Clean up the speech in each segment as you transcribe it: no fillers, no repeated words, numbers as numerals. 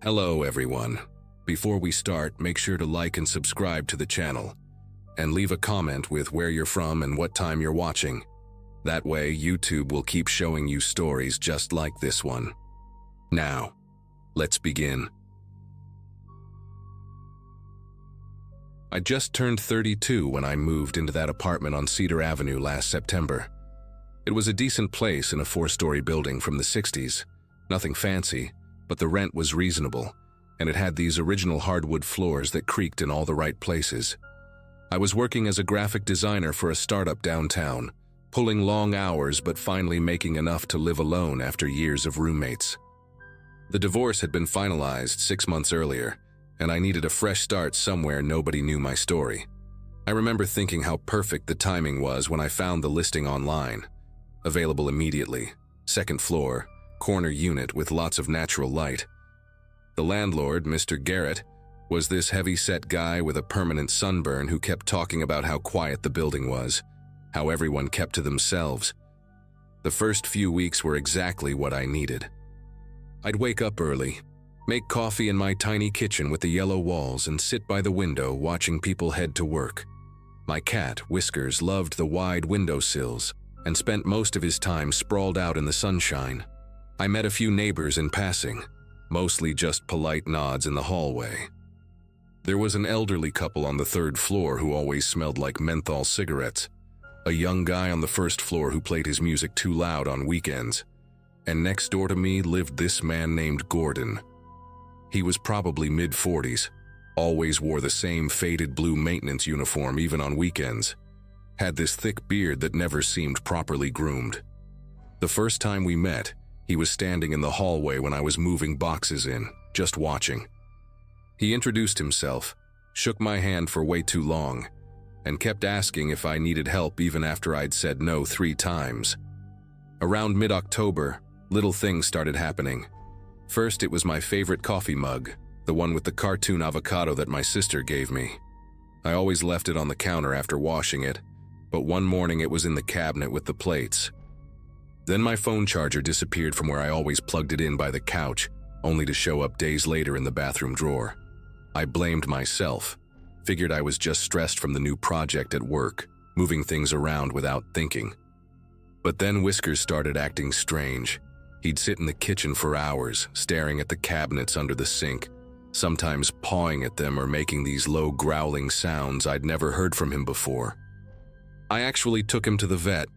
Hello everyone. Before we start, make sure to like and subscribe to the channel, and leave a comment with where you're from and what time you're watching. That way, YouTube will keep showing you stories just like this one. Now, let's begin. I just turned 32 when I moved into that apartment on Cedar Avenue last September. It was a decent place in a 4-story building from the 60s. Nothing fancy, but the rent was reasonable, and it had these original hardwood floors that creaked in all the right places. I was working as a graphic designer for a startup downtown, pulling long hours but finally making enough to live alone after years of roommates. The divorce had been finalized 6 months earlier, and I needed a fresh start somewhere nobody knew my story. I remember thinking how perfect the timing was when I found the listing online. Available immediately, 2nd floor, corner unit with lots of natural light. The landlord, Mr. Garrett, was this heavy-set guy with a permanent sunburn who kept talking about how quiet the building was, how everyone kept to themselves. The first few weeks were exactly what I needed. I'd wake up early, make coffee in my tiny kitchen with the yellow walls, and sit by the window watching people head to work. My cat, Whiskers, loved the wide windowsills and spent most of his time sprawled out in the sunshine. I met a few neighbors in passing, mostly just polite nods in the hallway. There was an elderly couple on the 3rd floor who always smelled like menthol cigarettes, a young guy on the 1st floor who played his music too loud on weekends, and next door to me lived this man named Gordon. He was probably mid-40s, always wore the same faded blue maintenance uniform even on weekends, had this thick beard that never seemed properly groomed. The first time we met, he was standing in the hallway when I was moving boxes in, just watching. He introduced himself, shook my hand for way too long, and kept asking if I needed help even after I'd said no 3 times. Around mid-October, little things started happening. First, it was my favorite coffee mug, the one with the cartoon avocado that my sister gave me. I always left it on the counter after washing it, but one morning it was in the cabinet with the plates. Then my phone charger disappeared from where I always plugged it in by the couch, only to show up days later in the bathroom drawer. I blamed myself, figured I was just stressed from the new project at work, moving things around without thinking. But then Whiskers started acting strange. He'd sit in the kitchen for hours, staring at the cabinets under the sink, sometimes pawing at them or making these low growling sounds I'd never heard from him before. I actually took him to the vet,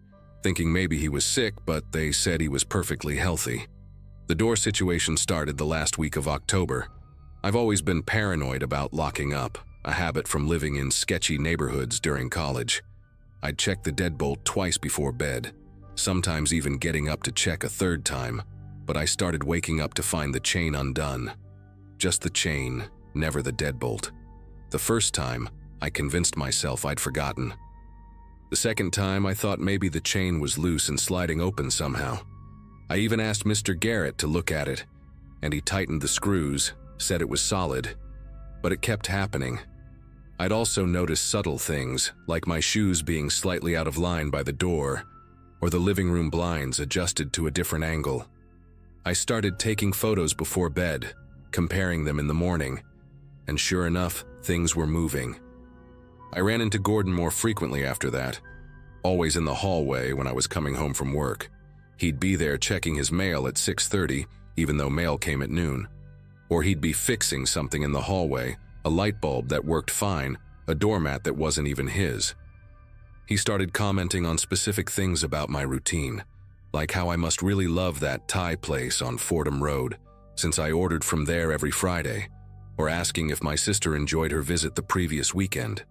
thinking maybe he was sick, but they said he was perfectly healthy. The door situation started the last week of October. I've always been paranoid about locking up, a habit from living in sketchy neighborhoods during college. I'd check the deadbolt twice before bed, sometimes even getting up to check a 3rd time, but I started waking up to find the chain undone. Just the chain, never the deadbolt. The first time, I convinced myself I'd forgotten. The second time, I thought maybe the chain was loose and sliding open somehow. I even asked Mr. Garrett to look at it, and he tightened the screws, said it was solid, but it kept happening. I'd also noticed subtle things, like my shoes being slightly out of line by the door, or the living room blinds adjusted to a different angle. I started taking photos before bed, comparing them in the morning, and sure enough, things were moving. I ran into Gordon more frequently after that, always in the hallway when I was coming home from work. He'd be there checking his mail at 6:30, even though mail came at noon. Or he'd be fixing something in the hallway, a light bulb that worked fine, a doormat that wasn't even his. He started commenting on specific things about my routine, like how I must really love that Thai place on Fordham Road, since I ordered from there every Friday, or asking if my sister enjoyed her visit the previous weekend.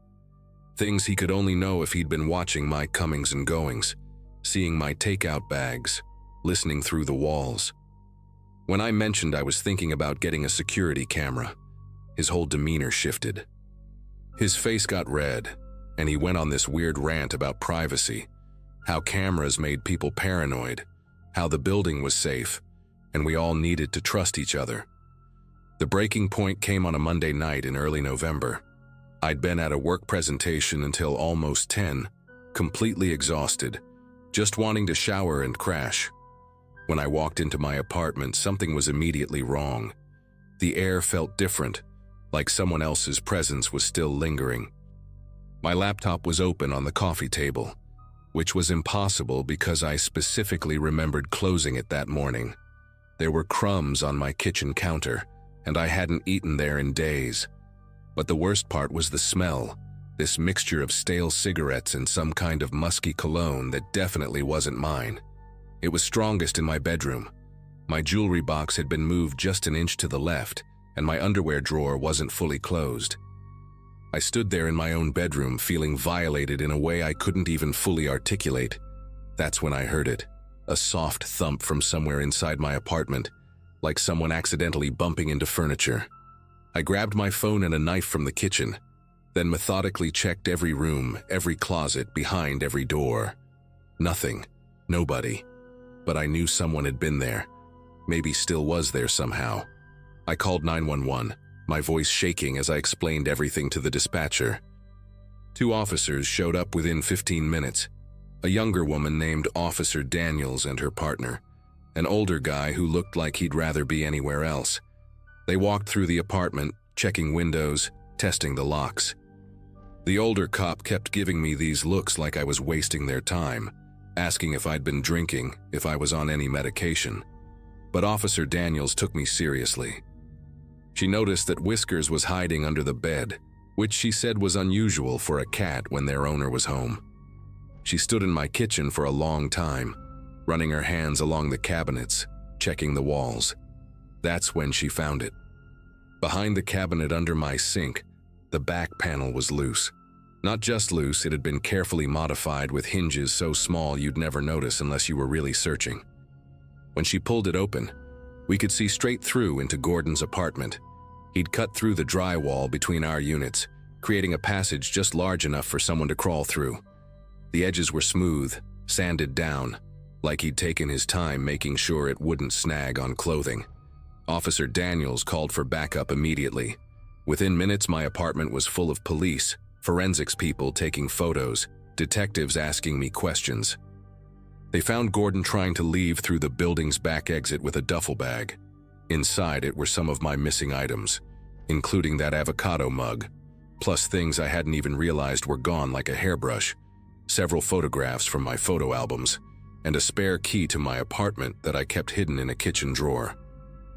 Things he could only know if he'd been watching my comings and goings, seeing my takeout bags, listening through the walls. When I mentioned I was thinking about getting a security camera, his whole demeanor shifted. His face got red, and he went on this weird rant about privacy, how cameras made people paranoid, how the building was safe, and we all needed to trust each other. The breaking point came on a Monday night in early November. I'd been at a work presentation until almost 10, completely exhausted, just wanting to shower and crash. When I walked into my apartment, something was immediately wrong. The air felt different, like someone else's presence was still lingering. My laptop was open on the coffee table, which was impossible because I specifically remembered closing it that morning. There were crumbs on my kitchen counter, and I hadn't eaten there in days. But the worst part was the smell, this mixture of stale cigarettes and some kind of musky cologne that definitely wasn't mine. It was strongest in my bedroom. My jewelry box had been moved just an inch to the left, and my underwear drawer wasn't fully closed. I stood there in my own bedroom feeling violated in a way I couldn't even fully articulate. That's when I heard it, a soft thump from somewhere inside my apartment, like someone accidentally bumping into furniture. I grabbed my phone and a knife from the kitchen, then methodically checked every room, every closet, behind every door. Nothing. Nobody. But I knew someone had been there. Maybe still was there somehow. I called 911, my voice shaking as I explained everything to the dispatcher. 2 officers showed up within 15 minutes. A younger woman named Officer Daniels and her partner, an older guy who looked like he'd rather be anywhere else. They walked through the apartment, checking windows, testing the locks. The older cop kept giving me these looks like I was wasting their time, asking if I'd been drinking, if I was on any medication. But Officer Daniels took me seriously. She noticed that Whiskers was hiding under the bed, which she said was unusual for a cat when their owner was home. She stood in my kitchen for a long time, running her hands along the cabinets, checking the walls. That's when she found it. Behind the cabinet under my sink, the back panel was loose. Not just loose, it had been carefully modified with hinges so small you'd never notice unless you were really searching. When she pulled it open, we could see straight through into Gordon's apartment. He'd cut through the drywall between our units, creating a passage just large enough for someone to crawl through. The edges were smooth, sanded down, like he'd taken his time making sure it wouldn't snag on clothing. Officer Daniels called for backup immediately. Within minutes, my apartment was full of police, forensics people taking photos, detectives asking me questions. They found Gordon trying to leave through the building's back exit with a duffel bag. Inside it were some of my missing items, including that avocado mug, plus things I hadn't even realized were gone like a hairbrush, several photographs from my photo albums, and a spare key to my apartment that I kept hidden in a kitchen drawer.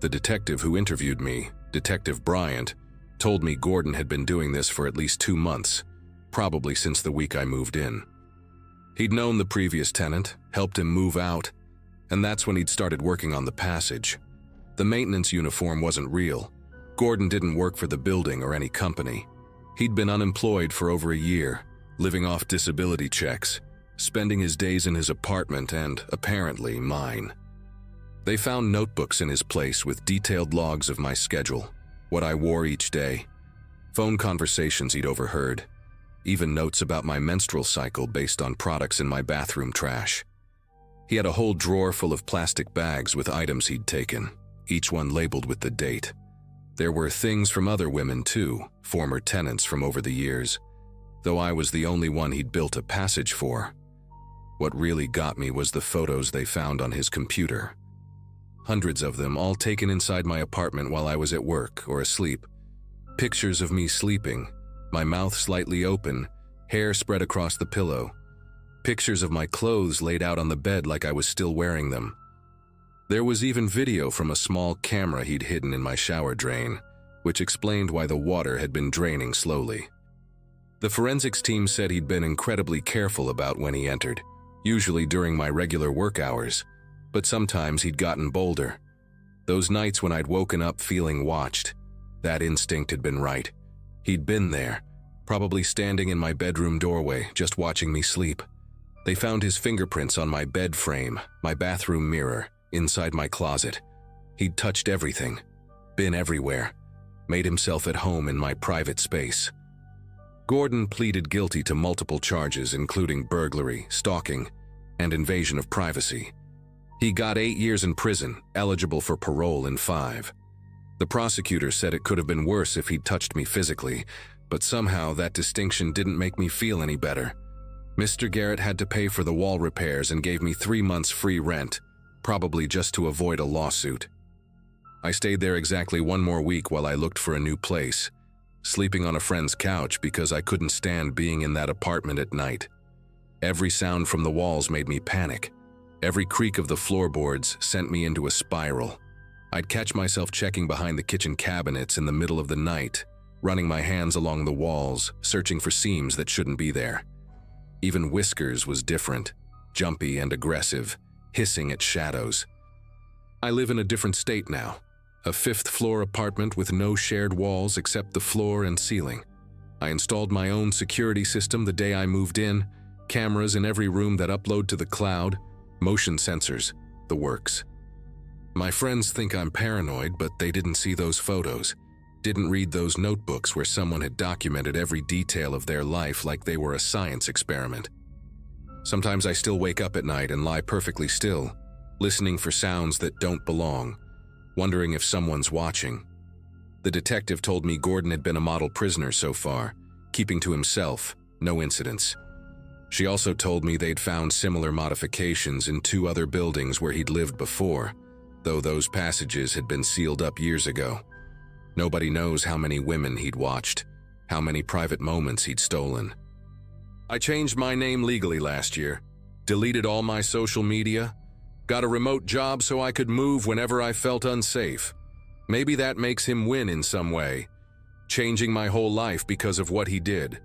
The detective who interviewed me, Detective Bryant, told me Gordon had been doing this for at least 2 months, probably since the week I moved in. He'd known the previous tenant, helped him move out, and that's when he'd started working on the passage. The maintenance uniform wasn't real. Gordon didn't work for the building or any company. He'd been unemployed for over a year, living off disability checks, spending his days in his apartment and, apparently, mine. They found notebooks in his place with detailed logs of my schedule, what I wore each day, phone conversations he'd overheard, even notes about my menstrual cycle based on products in my bathroom trash. He had a whole drawer full of plastic bags with items he'd taken, each one labeled with the date. There were things from other women too, former tenants from over the years, though I was the only one he'd built a passage for. What really got me was the photos they found on his computer. Hundreds of them, all taken inside my apartment while I was at work or asleep. Pictures of me sleeping, my mouth slightly open, hair spread across the pillow. Pictures of my clothes laid out on the bed like I was still wearing them. There was even video from a small camera he'd hidden in my shower drain, which explained why the water had been draining slowly. The forensics team said he'd been incredibly careful about when he entered, usually during my regular work hours, but sometimes he'd gotten bolder. Those nights when I'd woken up feeling watched, that instinct had been right. He'd been there, probably standing in my bedroom doorway, just watching me sleep. They found his fingerprints on my bed frame, my bathroom mirror, inside my closet. He'd touched everything, been everywhere, made himself at home in my private space. Gordon pleaded guilty to multiple charges, including burglary, stalking, and invasion of privacy. He got 8 years in prison, eligible for parole in 5. The prosecutor said it could have been worse if he'd touched me physically, but somehow that distinction didn't make me feel any better. Mr. Garrett had to pay for the wall repairs and gave me 3 months free rent, probably just to avoid a lawsuit. I stayed there exactly 1 more week while I looked for a new place, sleeping on a friend's couch because I couldn't stand being in that apartment at night. Every sound from the walls made me panic. Every creak of the floorboards sent me into a spiral. I'd catch myself checking behind the kitchen cabinets in the middle of the night, running my hands along the walls, searching for seams that shouldn't be there. Even Whiskers was different, jumpy and aggressive, hissing at shadows. I live in a different state now, a 5th-floor apartment with no shared walls except the floor and ceiling. I installed my own security system the day I moved in, cameras in every room that upload to the cloud, motion sensors, the works. My friends think I'm paranoid, but they didn't see those photos, didn't read those notebooks where someone had documented every detail of their life like they were a science experiment. Sometimes I still wake up at night and lie perfectly still, listening for sounds that don't belong, wondering if someone's watching. The detective told me Gordon had been a model prisoner so far, keeping to himself, no incidents. She also told me they'd found similar modifications in 2 other buildings where he'd lived before, though those passages had been sealed up years ago. Nobody knows how many women he'd watched, how many private moments he'd stolen. I changed my name legally last year, deleted all my social media, got a remote job so I could move whenever I felt unsafe. Maybe that makes him win in some way, changing my whole life because of what he did.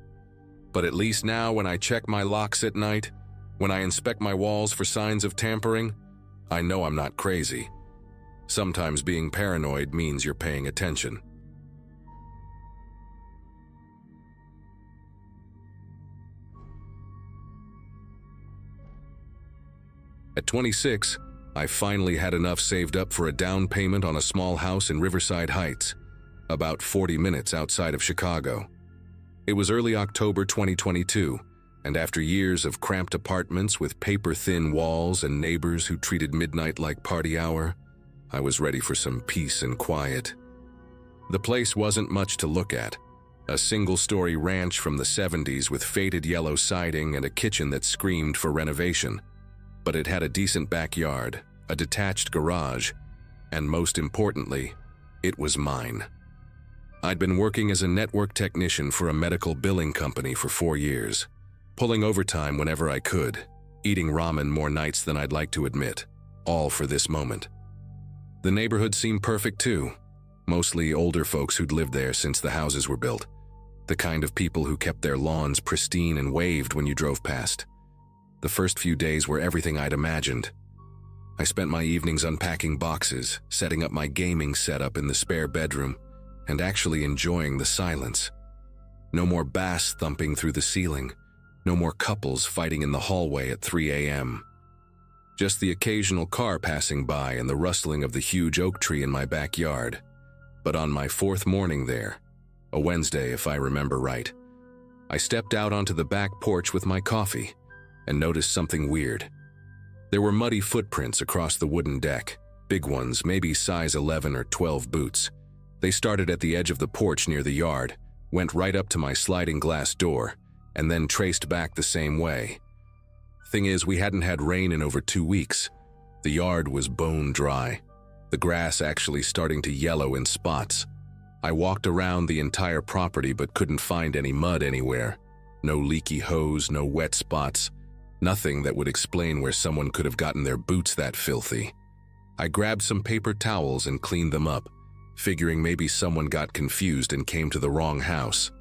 But at least now when I check my locks at night, when I inspect my walls for signs of tampering, I know I'm not crazy. Sometimes being paranoid means you're paying attention. At 26, I finally had enough saved up for a down payment on a small house in Riverside Heights, about 40 minutes outside of Chicago. It was early October 2022, and after years of cramped apartments with paper-thin walls and neighbors who treated midnight like party hour, I was ready for some peace and quiet. The place wasn't much to look at, a single-story ranch from the 70s with faded yellow siding and a kitchen that screamed for renovation. But it had a decent backyard, a detached garage, and most importantly, it was mine. I'd been working as a network technician for a medical billing company for 4 years, pulling overtime whenever I could, eating ramen more nights than I'd like to admit, all for this moment. The neighborhood seemed perfect too, mostly older folks who'd lived there since the houses were built, the kind of people who kept their lawns pristine and waved when you drove past. The first few days were everything I'd imagined. I spent my evenings unpacking boxes, setting up my gaming setup in the spare bedroom, and actually enjoying the silence. No more bass thumping through the ceiling, no more couples fighting in the hallway at 3 a.m. Just the occasional car passing by and the rustling of the huge oak tree in my backyard. But on my 4th morning there, a Wednesday if I remember right, I stepped out onto the back porch with my coffee and noticed something weird. There were muddy footprints across the wooden deck, big ones, maybe size 11 or 12 boots. They started at the edge of the porch near the yard, went right up to my sliding glass door, and then traced back the same way. Thing is, we hadn't had rain in over 2 weeks. The yard was bone dry, the grass actually starting to yellow in spots. I walked around the entire property but couldn't find any mud anywhere. No leaky hose, no wet spots, nothing that would explain where someone could have gotten their boots that filthy. I grabbed some paper towels and cleaned them up, figuring maybe someone got confused and came to the wrong house.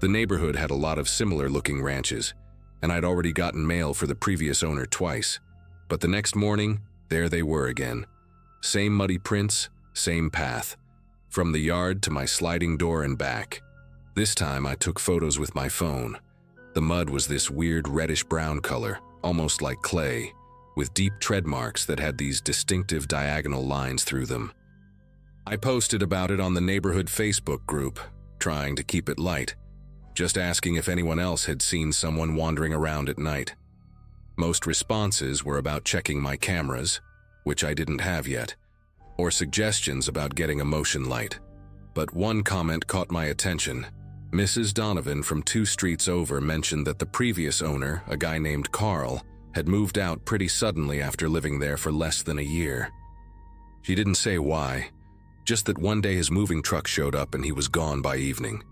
The neighborhood had a lot of similar-looking ranches, and I'd already gotten mail for the previous owner twice. But the next morning, there they were again. Same muddy prints, same path, from the yard to my sliding door and back. This time I took photos with my phone. The mud was this weird reddish-brown color, almost like clay, with deep tread marks that had these distinctive diagonal lines through them. I posted about it on the neighborhood Facebook group, trying to keep it light, just asking if anyone else had seen someone wandering around at night. Most responses were about checking my cameras, which I didn't have yet, or suggestions about getting a motion light. But one comment caught my attention. Mrs. Donovan from 2 streets over mentioned that the previous owner, a guy named Carl, had moved out pretty suddenly after living there for less than a year. She didn't say why, Just that one day his moving truck showed up and he was gone by evening.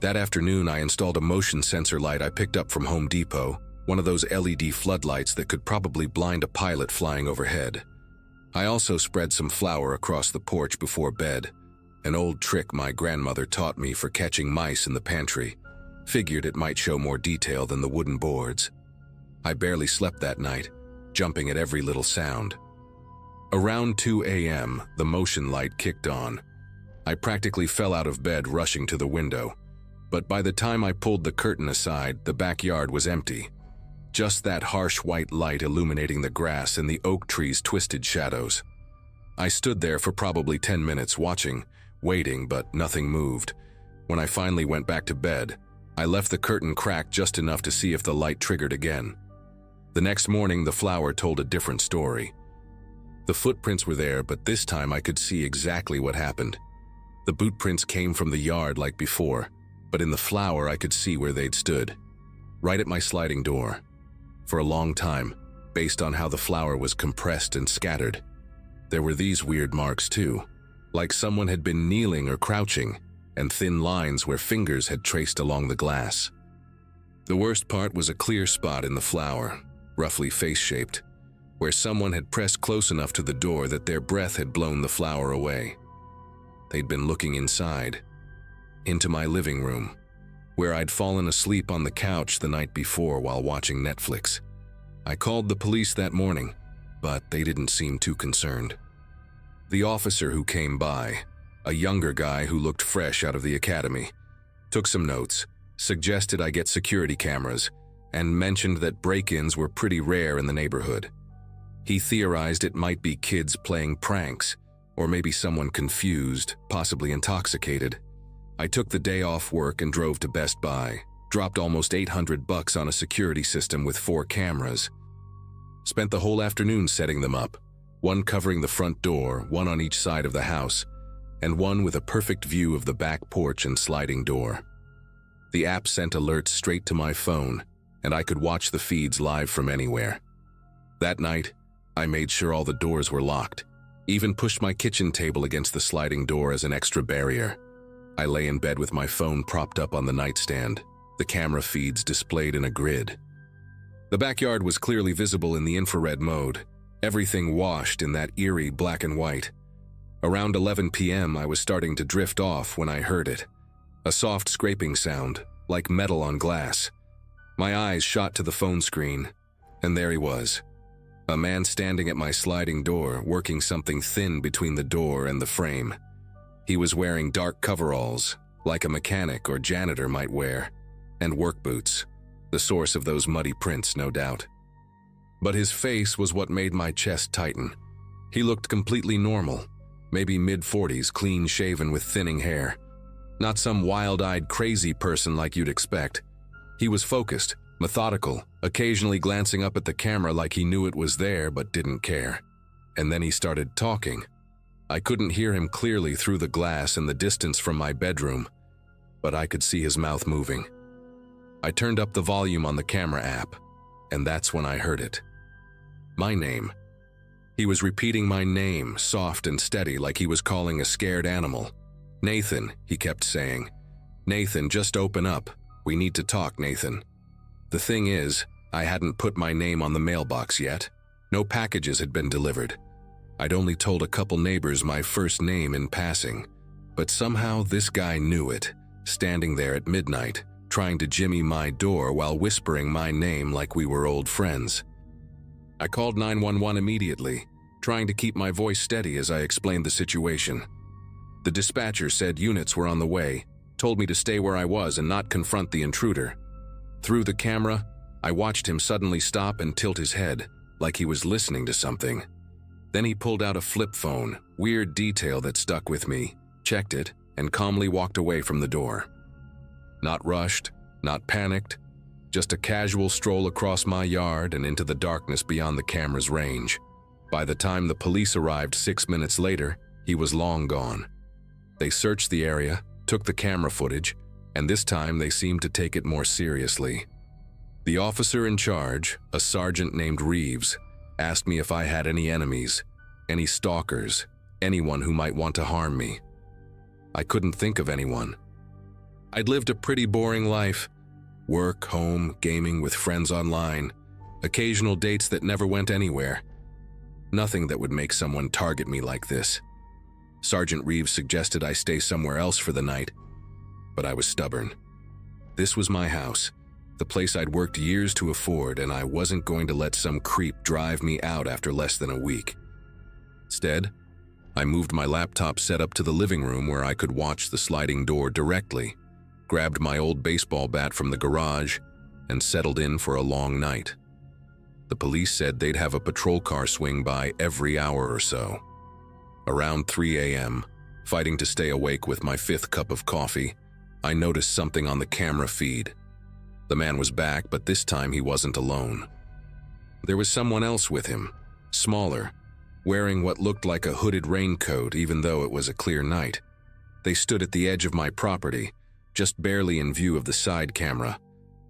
That afternoon, I installed a motion sensor light I picked up from Home Depot, one of those LED floodlights that could probably blind a pilot flying overhead. I also spread some flour across the porch before bed, an old trick my grandmother taught me for catching mice in the pantry. Figured it might show more detail than the wooden boards. I barely slept that night, jumping at every little sound. Around 2 a.m., the motion light kicked on. I practically fell out of bed rushing to the window, but by the time I pulled the curtain aside, the backyard was empty. Just that harsh white light illuminating the grass and the oak trees' twisted shadows. I stood there for probably 10 minutes watching, waiting, but nothing moved. When I finally went back to bed, I left the curtain cracked just enough to see if the light triggered again. The next morning, the flower told a different story. The footprints were there, but this time I could see exactly what happened. The boot prints came from the yard like before, but in the flower I could see where they'd stood, right at my sliding door. For a long time, based on how the flour was compressed and scattered. There were these weird marks too, like someone had been kneeling or crouching, and thin lines where fingers had traced along the glass. The worst part was a clear spot in the flour, roughly face-shaped, where someone had pressed close enough to the door that their breath had blown the flour away. They'd been looking inside, into my living room, where I'd fallen asleep on the couch the night before while watching Netflix. I called the police that morning, but they didn't seem too concerned. The officer who came by, a younger guy who looked fresh out of the academy, took some notes, suggested I get security cameras, and mentioned that break-ins were pretty rare in the neighborhood. He theorized it might be kids playing pranks, or maybe someone confused, possibly intoxicated. I took the day off work and drove to Best Buy, dropped almost $800 on a security system with 4 cameras. Spent the whole afternoon setting them up, one covering the front door, one on each side of the house, and one with a perfect view of the back porch and sliding door. The app sent alerts straight to my phone, and I could watch the feeds live from anywhere. That night, I made sure all the doors were locked, even pushed my kitchen table against the sliding door as an extra barrier. I lay in bed with my phone propped up on the nightstand, the camera feeds displayed in a grid. The backyard was clearly visible in the infrared mode, everything washed in that eerie black and white. Around 11 p.m., I was starting to drift off when I heard it. A soft scraping sound, like metal on glass. My eyes shot to the phone screen, and there he was. A man standing at my sliding door, working something thin between the door and the frame. He was wearing dark coveralls, like a mechanic or janitor might wear, and work boots, the source of those muddy prints, no doubt. But his face was what made my chest tighten. He looked completely normal, maybe mid-40s, clean-shaven with thinning hair. Not some wild-eyed crazy person like you'd expect. He was focused, methodical, occasionally glancing up at the camera like he knew it was there but didn't care. And then he started talking. I couldn't hear him clearly through the glass and the distance from my bedroom, but I could see his mouth moving. I turned up the volume on the camera app, and that's when I heard it. My name. He was repeating my name, soft and steady, like he was calling a scared animal. "Nathan," he kept saying. "Nathan, just open up. We need to talk, Nathan." The thing is, I hadn't put my name on the mailbox yet. No packages had been delivered. I'd only told a couple neighbors my first name in passing, but somehow this guy knew it, standing there at midnight, trying to jimmy my door while whispering my name like we were old friends. I called 911 immediately, trying to keep my voice steady as I explained the situation. The dispatcher said units were on the way, told me to stay where I was and not confront the intruder. Through the camera, I watched him suddenly stop and tilt his head, like he was listening to something. Then he pulled out a flip phone, weird detail that stuck with me, checked it, and calmly walked away from the door. Not rushed, not panicked, just a casual stroll across my yard and into the darkness beyond the camera's range. By the time the police arrived 6 minutes later, he was long gone. They searched the area, took the camera footage, and this time they seemed to take it more seriously. The officer in charge, a sergeant named Reeves, asked me if I had any enemies, any stalkers, anyone who might want to harm me. I couldn't think of anyone. I'd lived a pretty boring life. Work, home, gaming with friends online, occasional dates that never went anywhere. Nothing that would make someone target me like this. Sergeant Reeves suggested I stay somewhere else for the night, but I was stubborn. This was my house, the place I'd worked years to afford, and I wasn't going to let some creep drive me out after less than a week. Instead, I moved my laptop setup to the living room where I could watch the sliding door directly, grabbed my old baseball bat from the garage, and settled in for a long night. The police said they'd have a patrol car swing by every hour or so. Around 3 a.m., fighting to stay awake with my 5th cup of coffee, I noticed something on the camera feed. The man was back, but this time he wasn't alone. There was someone else with him, smaller, wearing what looked like a hooded raincoat even though it was a clear night. They stood at the edge of my property, just barely in view of the side camera.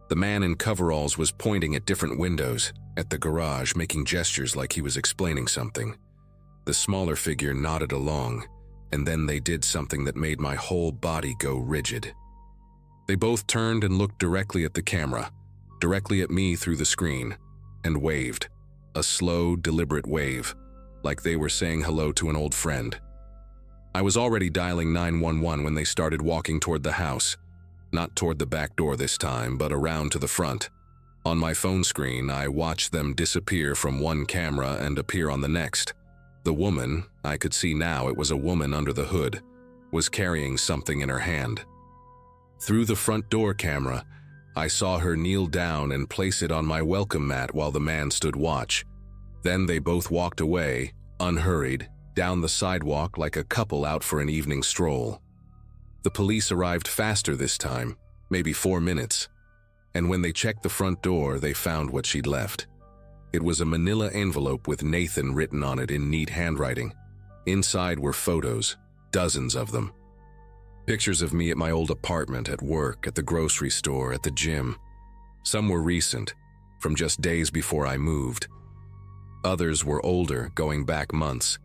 The man in coveralls was pointing at different windows, at the garage, making gestures like he was explaining something. The smaller figure nodded along, and then they did something that made my whole body go rigid. They both turned and looked directly at the camera, directly at me through the screen, and waved. A slow, deliberate wave, like they were saying hello to an old friend. I was already dialing 911 when they started walking toward the house. Not toward the back door this time, but around to the front. On my phone screen, I watched them disappear from one camera and appear on the next. The woman, I could see now it was a woman under the hood, was carrying something in her hand. Through the front door camera, I saw her kneel down and place it on my welcome mat while the man stood watch. Then they both walked away, unhurried, down the sidewalk like a couple out for an evening stroll. The police arrived faster this time, maybe 4 minutes, and when they checked the front door, they found what she'd left. It was a manila envelope with Nathan written on it in neat handwriting. Inside were photos, dozens of them. Pictures of me at my old apartment, at work, at the grocery store, at the gym. Some were recent, from just days before I moved. Others were older, going back months.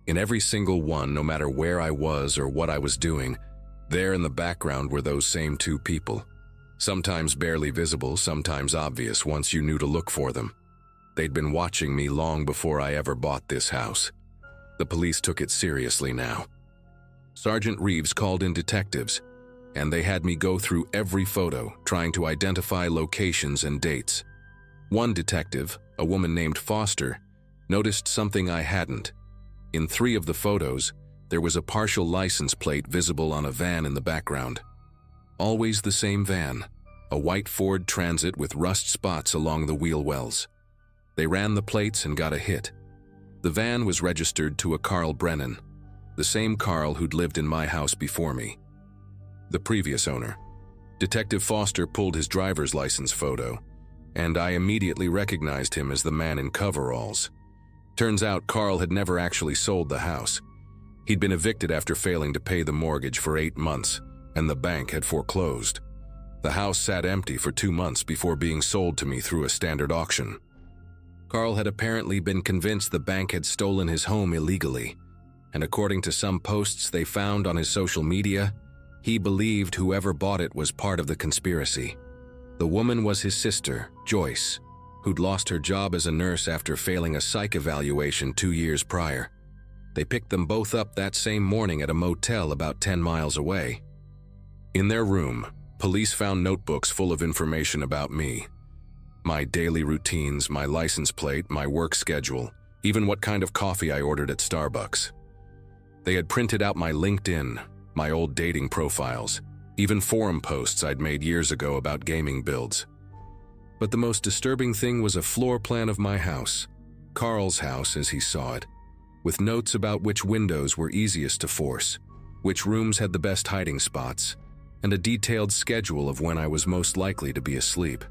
In every single one, no matter where I was or what I was doing, there in the background were those same 2 people. Sometimes barely visible, sometimes obvious once you knew to look for them. They'd been watching me long before I ever bought this house. The police took it seriously now. Sergeant Reeves called in detectives, and they had me go through every photo, trying to identify locations and dates. One detective, a woman named Foster, noticed something I hadn't. In 3 of the photos, there was a partial license plate visible on a van in the background. Always the same van, a white Ford Transit with rust spots along the wheel wells. They ran the plates and got a hit. The van was registered to a Carl Brennan, the same Carl who'd lived in my house before me. The previous owner. Detective Foster pulled his driver's license photo, and I immediately recognized him as the man in coveralls. Turns out Carl had never actually sold the house. He'd been evicted after failing to pay the mortgage for 8 months, and the bank had foreclosed. The house sat empty for 2 months before being sold to me through a standard auction. Carl had apparently been convinced the bank had stolen his home illegally, and according to some posts they found on his social media, he believed whoever bought it was part of the conspiracy. The woman was his sister, Joyce, who'd lost her job as a nurse after failing a psych evaluation 2 years prior. They picked them both up that same morning at a motel about 10 miles away. In their room, police found notebooks full of information about me. My daily routines, my license plate, my work schedule, even what kind of coffee I ordered at Starbucks. They had printed out my LinkedIn, my old dating profiles, even forum posts I'd made years ago about gaming builds. But the most disturbing thing was a floor plan of my house, Carl's house as he saw it, with notes about which windows were easiest to force, which rooms had the best hiding spots, and a detailed schedule of when I was most likely to be asleep.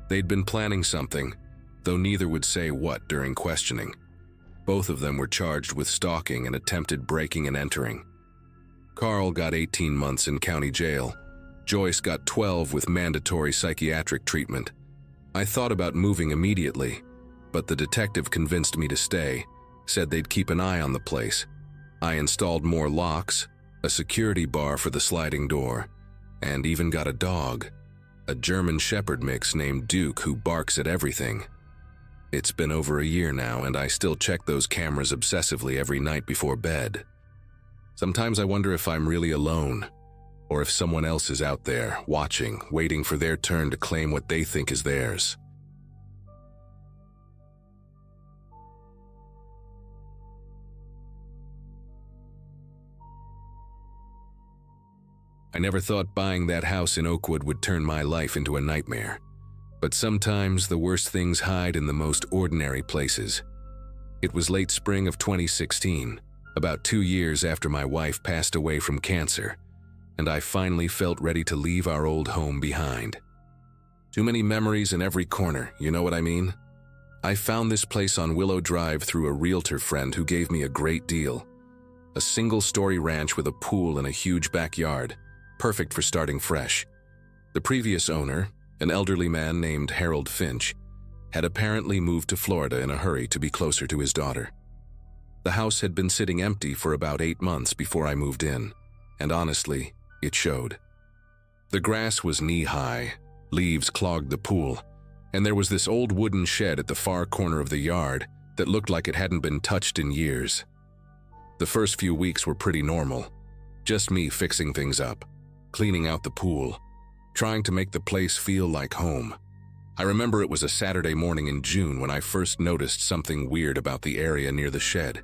They'd been planning something, though neither would say what during questioning. Both of them were charged with stalking and attempted breaking and entering. Carl got 18 months in county jail. Joyce got 12 with mandatory psychiatric treatment. I thought about moving immediately, but the detective convinced me to stay, said they'd keep an eye on the place. I installed more locks, a security bar for the sliding door, and even got a dog, a German Shepherd mix named Duke who barks at everything. It's been over a year now, and I still check those cameras obsessively every night before bed. Sometimes I wonder if I'm really alone, or if someone else is out there, watching, waiting for their turn to claim what they think is theirs. I never thought buying that house in Oakwood would turn my life into a nightmare. But sometimes the worst things hide in the most ordinary places. It was late spring of 2016, about 2 years after my wife passed away from cancer, and I finally felt ready to leave our old home behind. Too many memories in every corner, you know what I mean? I found this place on Willow Drive through a realtor friend who gave me a great deal. A single-story ranch with a pool and a huge backyard, perfect for starting fresh. The previous owner, an elderly man named Harold Finch, had apparently moved to Florida in a hurry to be closer to his daughter. The house had been sitting empty for about 8 months before I moved in, and honestly, it showed. The grass was knee-high, leaves clogged the pool, and there was this old wooden shed at the far corner of the yard that looked like it hadn't been touched in years. The first few weeks were pretty normal, just me fixing things up, cleaning out the pool, trying to make the place feel like home. I remember it was a Saturday morning in June when I first noticed something weird about the area near the shed.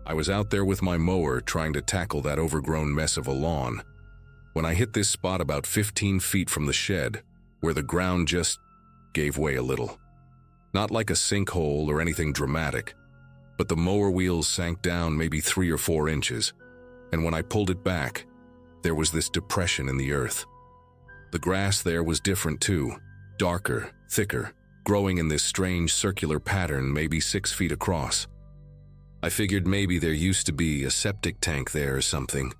I was out there with my mower trying to tackle that overgrown mess of a lawn, when I hit this spot about 15 feet from the shed, where the ground just gave way a little. Not like a sinkhole or anything dramatic, but the mower wheels sank down maybe 3 or 4 inches, and when I pulled it back, there was this depression in the earth. The grass there was different too, darker, thicker, growing in this strange circular pattern maybe 6 feet across. I figured maybe there used to be a septic tank there or something,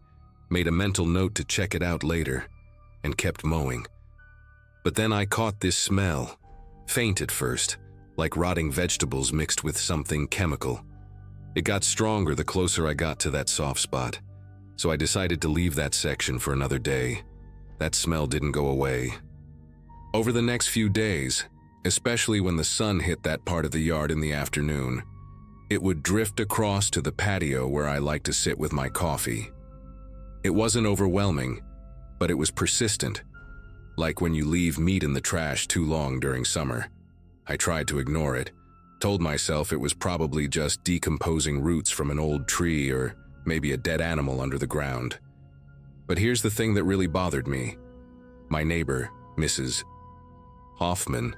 made a mental note to check it out later, and kept mowing. But then I caught this smell, faint at first, like rotting vegetables mixed with something chemical. It got stronger the closer I got to that soft spot, so I decided to leave that section for another day. That smell didn't go away. Over the next few days, especially when the sun hit that part of the yard in the afternoon, it would drift across to the patio where I like to sit with my coffee. It wasn't overwhelming, but it was persistent, like when you leave meat in the trash too long during summer. I tried to ignore it, told myself it was probably just decomposing roots from an old tree or maybe a dead animal under the ground. But here's the thing that really bothered me. My neighbor, Mrs. Hoffman,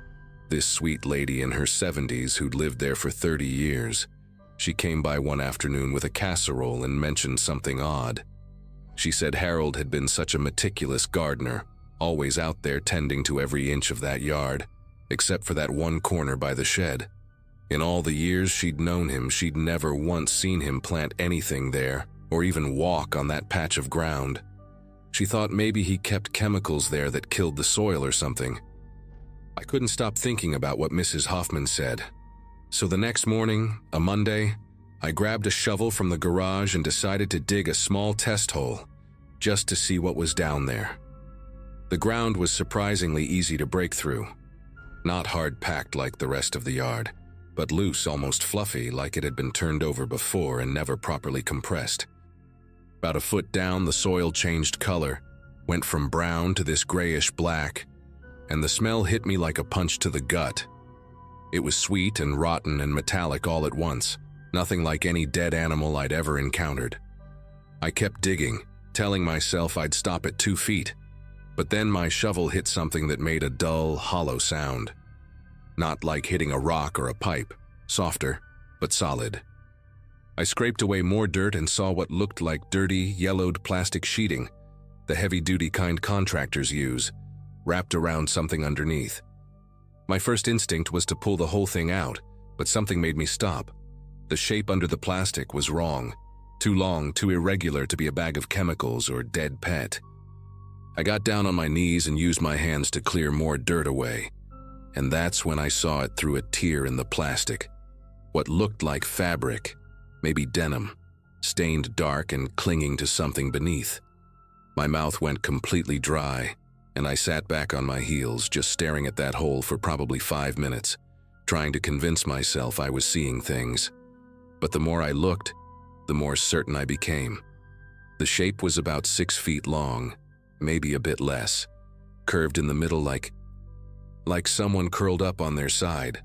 this sweet lady in her 70s who'd lived there for 30 years, she came by one afternoon with a casserole and mentioned something odd. She said Harold had been such a meticulous gardener, always out there tending to every inch of that yard, except for that one corner by the shed. In all the years she'd known him, she'd never once seen him plant anything there, or even walk on that patch of ground. She thought maybe he kept chemicals there that killed the soil or something. I couldn't stop thinking about what Mrs. Hoffman said. So the next morning, a Monday, I grabbed a shovel from the garage and decided to dig a small test hole, just to see what was down there. The ground was surprisingly easy to break through. Not hard-packed like the rest of the yard, but loose, almost fluffy, like it had been turned over before and never properly compressed. About a foot down, the soil changed color, went from brown to this grayish black, and the smell hit me like a punch to the gut. It was sweet and rotten and metallic all at once, nothing like any dead animal I'd ever encountered. I kept digging, telling myself I'd stop at 2 feet, but then my shovel hit something that made a dull, hollow sound. Not like hitting a rock or a pipe, softer, but solid. I scraped away more dirt and saw what looked like dirty, yellowed plastic sheeting, the heavy-duty kind contractors use, wrapped around something underneath. My first instinct was to pull the whole thing out, but something made me stop. The shape under the plastic was wrong, too long, too irregular to be a bag of chemicals or dead pet. I got down on my knees and used my hands to clear more dirt away, and that's when I saw it through a tear in the plastic. What looked like fabric, maybe denim, stained dark and clinging to something beneath. My mouth went completely dry, and I sat back on my heels, just staring at that hole for probably 5 minutes, trying to convince myself I was seeing things. But the more I looked, the more certain I became. The shape was about 6 feet long, maybe a bit less, curved in the middle like someone curled up on their side.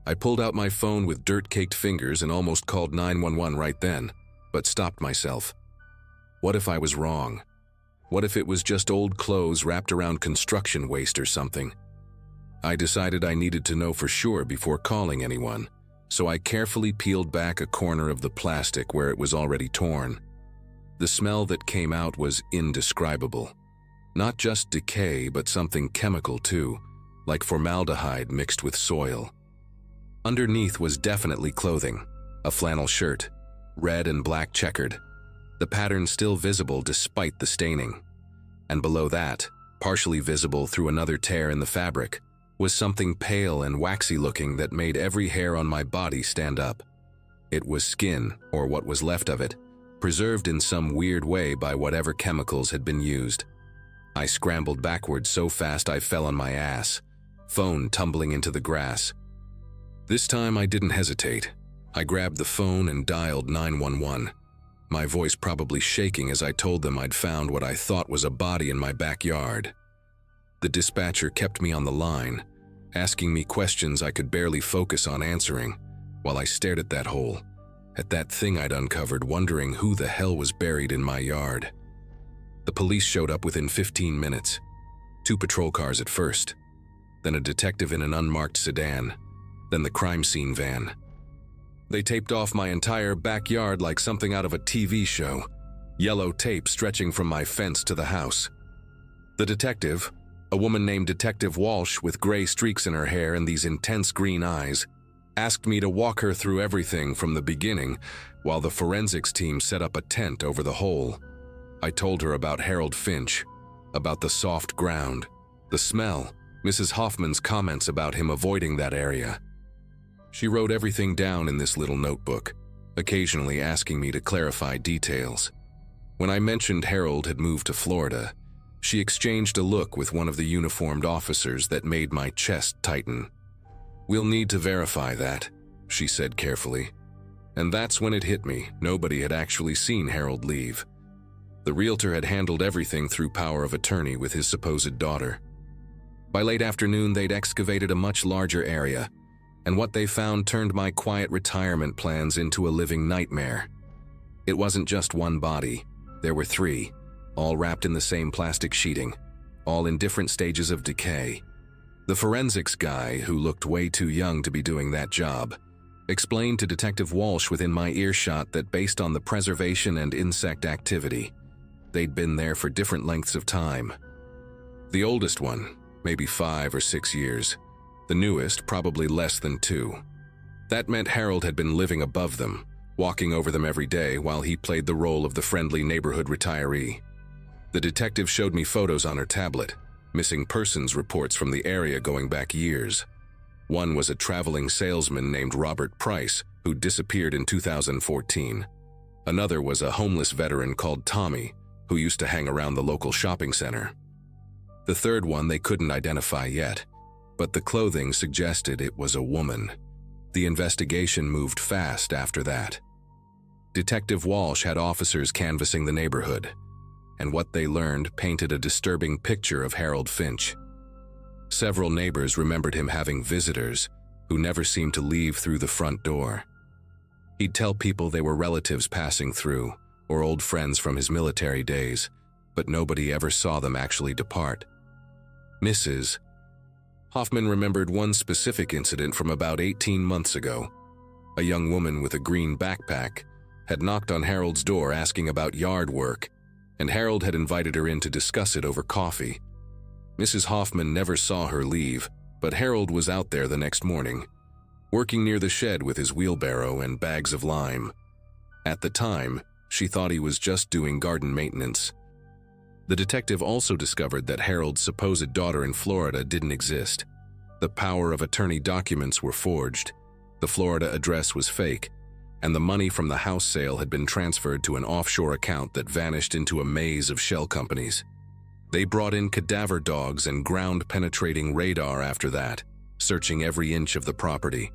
I pulled out my phone with dirt-caked fingers and almost called 911 right then, but stopped myself. What if I was wrong? What if it was just old clothes wrapped around construction waste or something? I decided I needed to know for sure before calling anyone, so I carefully peeled back a corner of the plastic where it was already torn. The smell that came out was indescribable. Not just decay, but something chemical too, like formaldehyde mixed with soil. Underneath was definitely clothing, a flannel shirt, red and black checkered, the pattern still visible despite the staining. And below that, partially visible through another tear in the fabric, was something pale and waxy looking that made every hair on my body stand up. It was skin, or what was left of it, preserved in some weird way by whatever chemicals had been used. I scrambled backwards so fast I fell on my ass, phone tumbling into the grass. This time I didn't hesitate. I grabbed the phone and dialed 911, my voice probably shaking as I told them I'd found what I thought was a body in my backyard. The dispatcher kept me on the line, asking me questions I could barely focus on answering, while I stared at that hole, at that thing I'd uncovered, wondering who the hell was buried in my yard. The police showed up within 15 minutes. 2 patrol cars at first, then a detective in an unmarked sedan, then the crime scene van. They taped off my entire backyard like something out of a TV show, yellow tape stretching from my fence to the house. The detective, a woman named Detective Walsh with gray streaks in her hair and these intense green eyes, asked me to walk her through everything from the beginning while the forensics team set up a tent over the hole. I told her about Harold Finch, about the soft ground, the smell, Mrs. Hoffman's comments about him avoiding that area. She wrote everything down in this little notebook, occasionally asking me to clarify details. When I mentioned Harold had moved to Florida, she exchanged a look with one of the uniformed officers that made my chest tighten. "We'll need to verify that," she said carefully. And that's when it hit me. Nobody had actually seen Harold leave. The realtor had handled everything through power of attorney with his supposed daughter. By late afternoon, they'd excavated a much larger area, and what they found turned my quiet retirement plans into a living nightmare. It wasn't just one body. There were 3, all wrapped in the same plastic sheeting, all in different stages of decay. The forensics guy, who looked way too young to be doing that job, explained to Detective Walsh within my earshot that based on the preservation and insect activity, they'd been there for different lengths of time. The oldest one, maybe 5 or 6 years. The newest, probably less than 2. That meant Harold had been living above them, walking over them every day while he played the role of the friendly neighborhood retiree. The detective showed me photos on her tablet, missing persons reports from the area going back years. One was a traveling salesman named Robert Price, who disappeared in 2014. Another was a homeless veteran called Tommy, who used to hang around the local shopping center. The third one they couldn't identify yet, but the clothing suggested it was a woman. The investigation moved fast after that. Detective Walsh had officers canvassing the neighborhood, and what they learned painted a disturbing picture of Harold Finch. Several neighbors remembered him having visitors who never seemed to leave through the front door. He'd tell people they were relatives passing through or old friends from his military days, but nobody ever saw them actually depart. Mrs. Hoffman remembered one specific incident from about 18 months ago. A young woman with a green backpack had knocked on Harold's door asking about yard work, and Harold had invited her in to discuss it over coffee. Mrs. Hoffman never saw her leave, but Harold was out there the next morning, working near the shed with his wheelbarrow and bags of lime. At the time, she thought he was just doing garden maintenance. The detective also discovered that Harold's supposed daughter in Florida didn't exist. The power of attorney documents were forged, the Florida address was fake, and the money from the house sale had been transferred to an offshore account that vanished into a maze of shell companies. They brought in cadaver dogs and ground-penetrating radar after that, searching every inch of the property.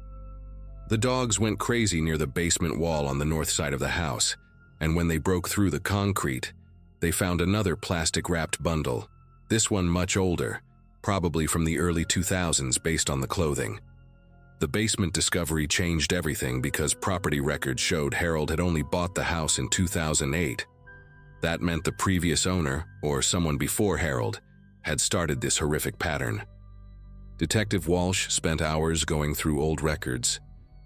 The dogs went crazy near the basement wall on the north side of the house, and when they broke through the concrete, they found another plastic-wrapped bundle, this one much older, probably from the early 2000s based on the clothing. The basement discovery changed everything because property records showed Harold had only bought the house in 2008. That meant the previous owner, or someone before Harold, had started this horrific pattern. Detective Walsh spent hours going through old records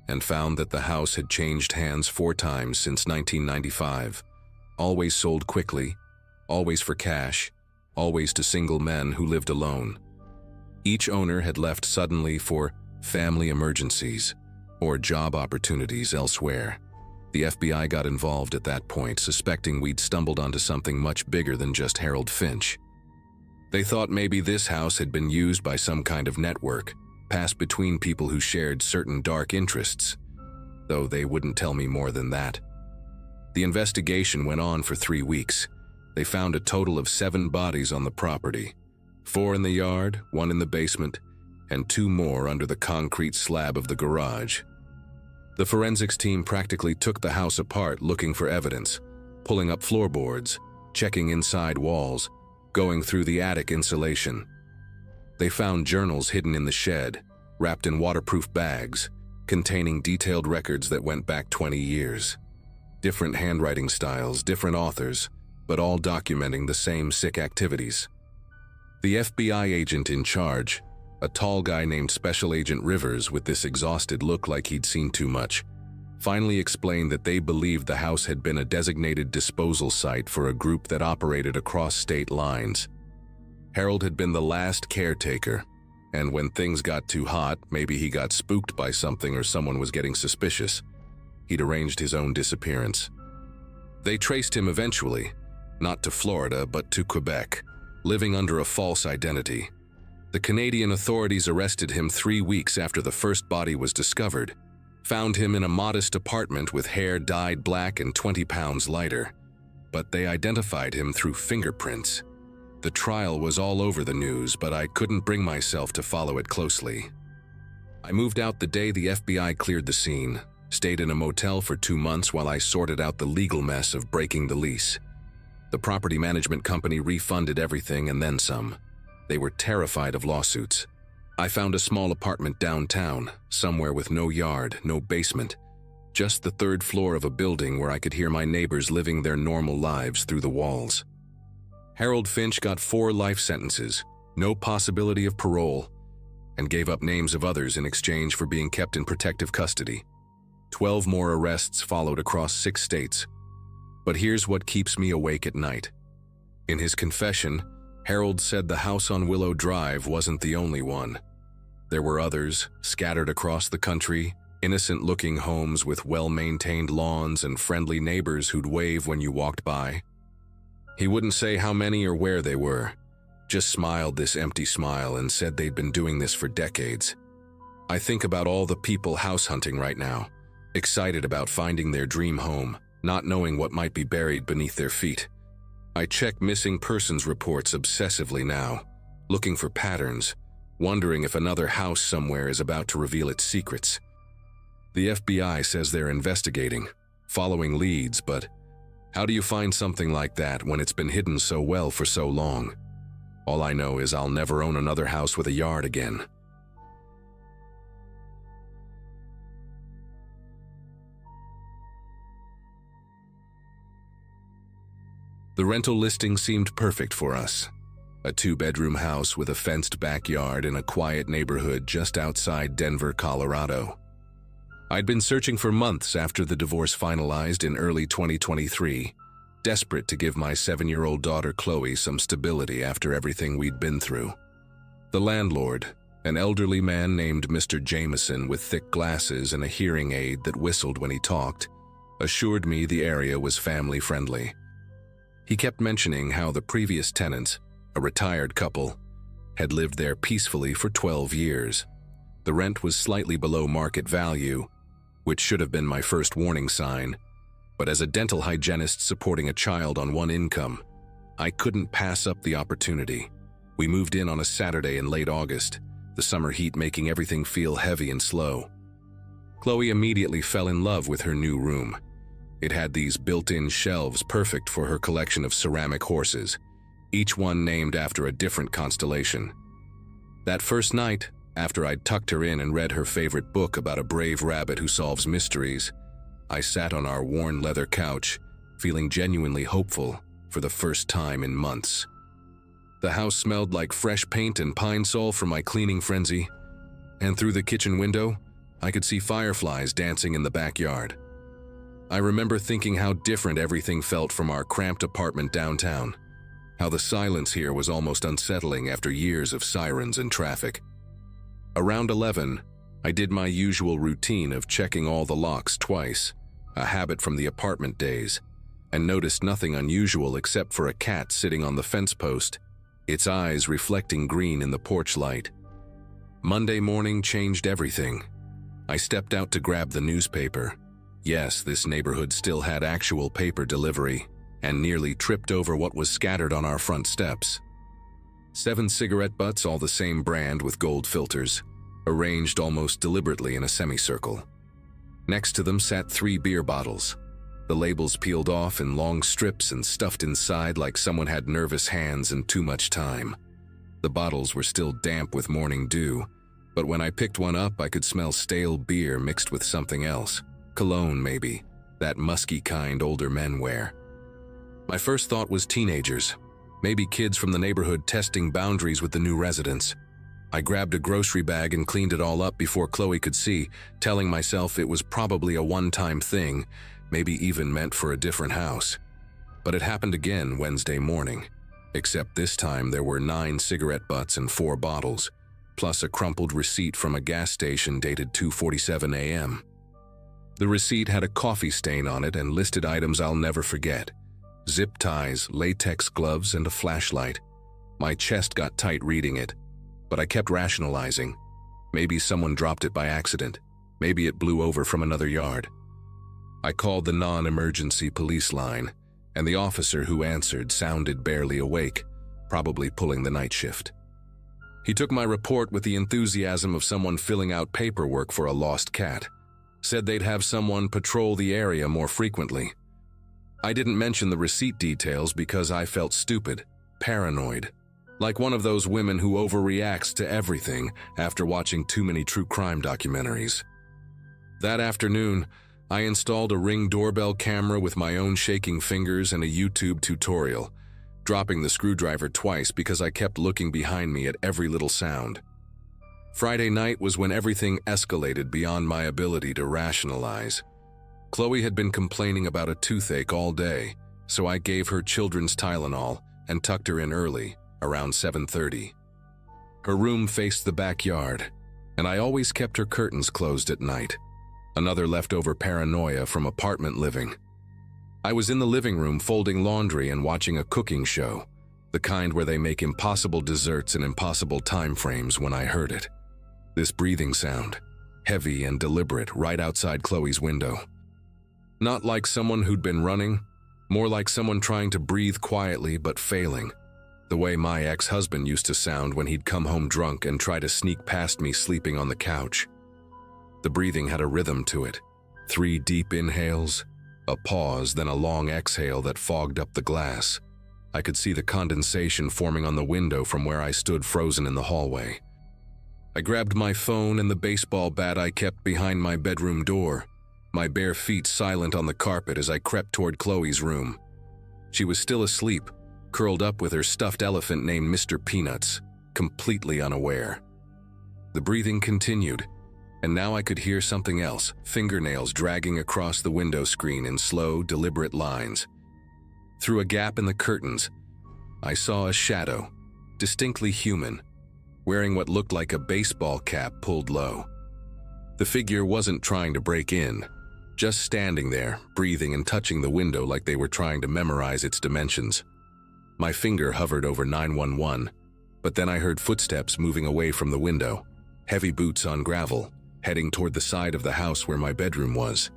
and found that the house had changed hands 4 times since 1995, always sold quickly, always for cash, always to single men who lived alone. Each owner had left suddenly for family emergencies or job opportunities elsewhere. The FBI got involved at that point, suspecting we'd stumbled onto something much bigger than just Harold Finch. They thought maybe this house had been used by some kind of network, passed between people who shared certain dark interests, though they wouldn't tell me more than that. The investigation went on for 3 weeks. They found a total of 7 bodies on the property, 4 in the yard, 1 in the basement, and 2 more under the concrete slab of the garage. The forensics team practically took the house apart looking for evidence, pulling up floorboards, checking inside walls, going through the attic insulation. They found journals hidden in the shed, wrapped in waterproof bags, containing detailed records that went back 20 years. Different handwriting styles, different authors, but all documenting the same sick activities. The FBI agent in charge, a tall guy named Special Agent Rivers with this exhausted look like he'd seen too much, finally explained that they believed the house had been a designated disposal site for a group that operated across state lines. Harold had been the last caretaker, and when things got too hot, maybe he got spooked by something or someone was getting suspicious, he'd arranged his own disappearance. They traced him eventually, not to Florida but to Quebec, living under a false identity. The Canadian authorities arrested him 3 weeks after the first body was discovered, found him in a modest apartment with hair dyed black and 20 pounds lighter, but they identified him through fingerprints. The trial was all over the news, but I couldn't bring myself to follow it closely. I moved out the day the FBI cleared the scene, stayed in a motel for 2 months while I sorted out the legal mess of breaking the lease. The property management company refunded everything and then some. They were terrified of lawsuits. I found a small apartment downtown, somewhere with no yard, no basement, just the 3rd floor of a building where I could hear my neighbors living their normal lives through the walls. Harold Finch got 4 life sentences, no possibility of parole, and gave up names of others in exchange for being kept in protective custody. 12 more arrests followed across 6 states. But here's what keeps me awake at night. In his confession, Harold said the house on Willow Drive wasn't the only one. There were others, scattered across the country, innocent-looking homes with well-maintained lawns and friendly neighbors who'd wave when you walked by. He wouldn't say how many or where they were, just smiled this empty smile and said they'd been doing this for decades. I think about all the people house hunting right now, excited about finding their dream home, not knowing what might be buried beneath their feet. I check missing persons reports obsessively now, looking for patterns, wondering if another house somewhere is about to reveal its secrets. The FBI says they're investigating, following leads, but how do you find something like that when it's been hidden so well for so long? All I know is I'll never own another house with a yard again. The rental listing seemed perfect for us. A 2-bedroom house with a fenced backyard in a quiet neighborhood just outside Denver, Colorado. I'd been searching for months after the divorce finalized in early 2023, desperate to give my 7-year-old daughter Chloe some stability after everything we'd been through. The landlord, an elderly man named Mr. Jameson with thick glasses and a hearing aid that whistled when he talked, assured me the area was family-friendly. He kept mentioning how the previous tenants, a retired couple, had lived there peacefully for 12 years. The rent was slightly below market value, which should have been my first warning sign. But as a dental hygienist supporting a child on one income, I couldn't pass up the opportunity. We moved in on a Saturday in late August, the summer heat making everything feel heavy and slow. Chloe immediately fell in love with her new room. It had these built-in shelves perfect for her collection of ceramic horses, each one named after a different constellation. That first night, after I'd tucked her in and read her favorite book about a brave rabbit who solves mysteries, I sat on our worn leather couch, feeling genuinely hopeful for the first time in months. The house smelled like fresh paint and pine sol from my cleaning frenzy, and through the kitchen window, I could see fireflies dancing in the backyard. I remember thinking how different everything felt from our cramped apartment downtown, how the silence here was almost unsettling after years of sirens and traffic. Around 11, I did my usual routine of checking all the locks twice, a habit from the apartment days, and noticed nothing unusual except for a cat sitting on the fence post, its eyes reflecting green in the porch light. Monday morning changed everything. I stepped out to grab the newspaper. Yes, this neighborhood still had actual paper delivery, and nearly tripped over what was scattered on our front steps. 7 cigarette butts, all the same brand with gold filters, arranged almost deliberately in a semicircle. Next to them sat 3 beer bottles, the labels peeled off in long strips and stuffed inside like someone had nervous hands and too much time. The bottles were still damp with morning dew, but when I picked one up, I could smell stale beer mixed with something else. Cologne, maybe, that musky kind older men wear. My first thought was teenagers, maybe kids from the neighborhood testing boundaries with the new residents. I grabbed a grocery bag and cleaned it all up before Chloe could see, telling myself it was probably a one-time thing, maybe even meant for a different house. But it happened again Wednesday morning, except this time there were 9 cigarette butts and 4 bottles, plus a crumpled receipt from a gas station dated 2:47 a.m. The receipt had a coffee stain on it and listed items I'll never forget: zip ties, latex gloves, and a flashlight. My chest got tight reading it, but I kept rationalizing. Maybe someone dropped it by accident. Maybe it blew over from another yard. I called the non-emergency police line, and the officer who answered sounded barely awake, probably pulling the night shift. He took my report with the enthusiasm of someone filling out paperwork for a lost cat, said they'd have someone patrol the area more frequently. I didn't mention the receipt details because I felt stupid, paranoid, like one of those women who overreacts to everything after watching too many true crime documentaries. That afternoon, I installed a Ring doorbell camera with my own shaking fingers and a YouTube tutorial, dropping the screwdriver twice because I kept looking behind me at every little sound. Friday night was when everything escalated beyond my ability to rationalize. Chloe had been complaining about a toothache all day, so I gave her children's Tylenol and tucked her in early, around 7:30. Her room faced the backyard, and I always kept her curtains closed at night. Another leftover paranoia from apartment living. I was in the living room folding laundry and watching a cooking show, the kind where they make impossible desserts in impossible time frames, when I heard it. This breathing sound, heavy and deliberate, right outside Chloe's window. Not like someone who'd been running, more like someone trying to breathe quietly but failing, the way my ex-husband used to sound when he'd come home drunk and try to sneak past me sleeping on the couch. The breathing had a rhythm to it. 3 deep inhales, a pause, then a long exhale that fogged up the glass. I could see the condensation forming on the window from where I stood frozen in the hallway. I grabbed my phone and the baseball bat I kept behind my bedroom door, my bare feet silent on the carpet as I crept toward Chloe's room. She was still asleep, curled up with her stuffed elephant named Mr. Peanuts, completely unaware. The breathing continued, and now I could hear something else, fingernails dragging across the window screen in slow, deliberate lines. Through a gap in the curtains, I saw a shadow, distinctly human, wearing what looked like a baseball cap pulled low. The figure wasn't trying to break in, just standing there, breathing and touching the window like they were trying to memorize its dimensions. My finger hovered over 911, but then I heard footsteps moving away from the window, heavy boots on gravel, heading toward the side of the house where my bedroom was.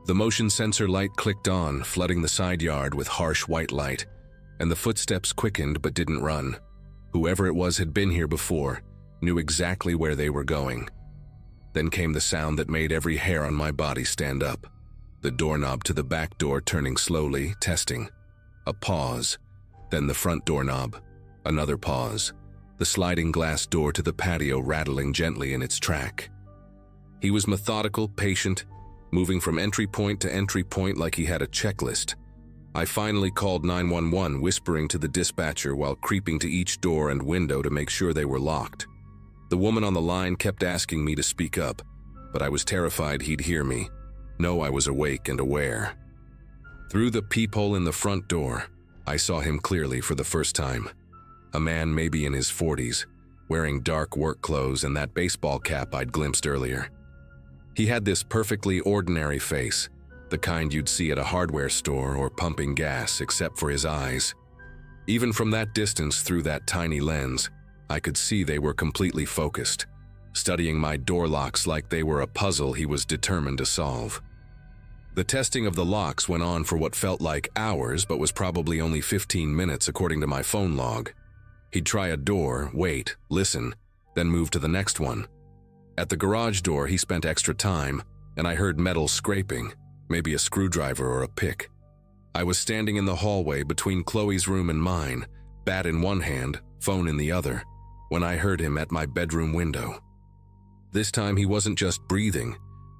The motion sensor light clicked on, flooding the side yard with harsh white light, and the footsteps quickened but didn't run. Whoever it was had been here before, knew exactly where they were going. Then came the sound that made every hair on my body stand up. The doorknob to the back door turning slowly, testing. A pause. Then the front doorknob. Another pause. The sliding glass door to the patio rattling gently in its track. He was methodical, patient, moving from entry point to entry point like he had a checklist. I finally called 911, whispering to the dispatcher while creeping to each door and window to make sure they were locked. The woman on the line kept asking me to speak up, but I was terrified he'd hear me. No, I was awake and aware. Through the peephole in the front door, I saw him clearly for the first time. A man maybe in his 40s, wearing dark work clothes and that baseball cap I'd glimpsed earlier. He had this perfectly ordinary face, the kind you'd see at a hardware store or pumping gas, except for his eyes. Even from that distance through that tiny lens, I could see they were completely focused, studying my door locks like they were a puzzle he was determined to solve. The testing of the locks went on for what felt like hours, but was probably only 15 minutes according to my phone log. He'd try a door, wait, listen, then move to the next one. At the garage door, he spent extra time, and I heard metal scraping, maybe a screwdriver or a pick. I was standing in the hallway between Chloe's room and mine, bat in one hand, phone in the other, when I heard him at my bedroom window. This time he wasn't just breathing,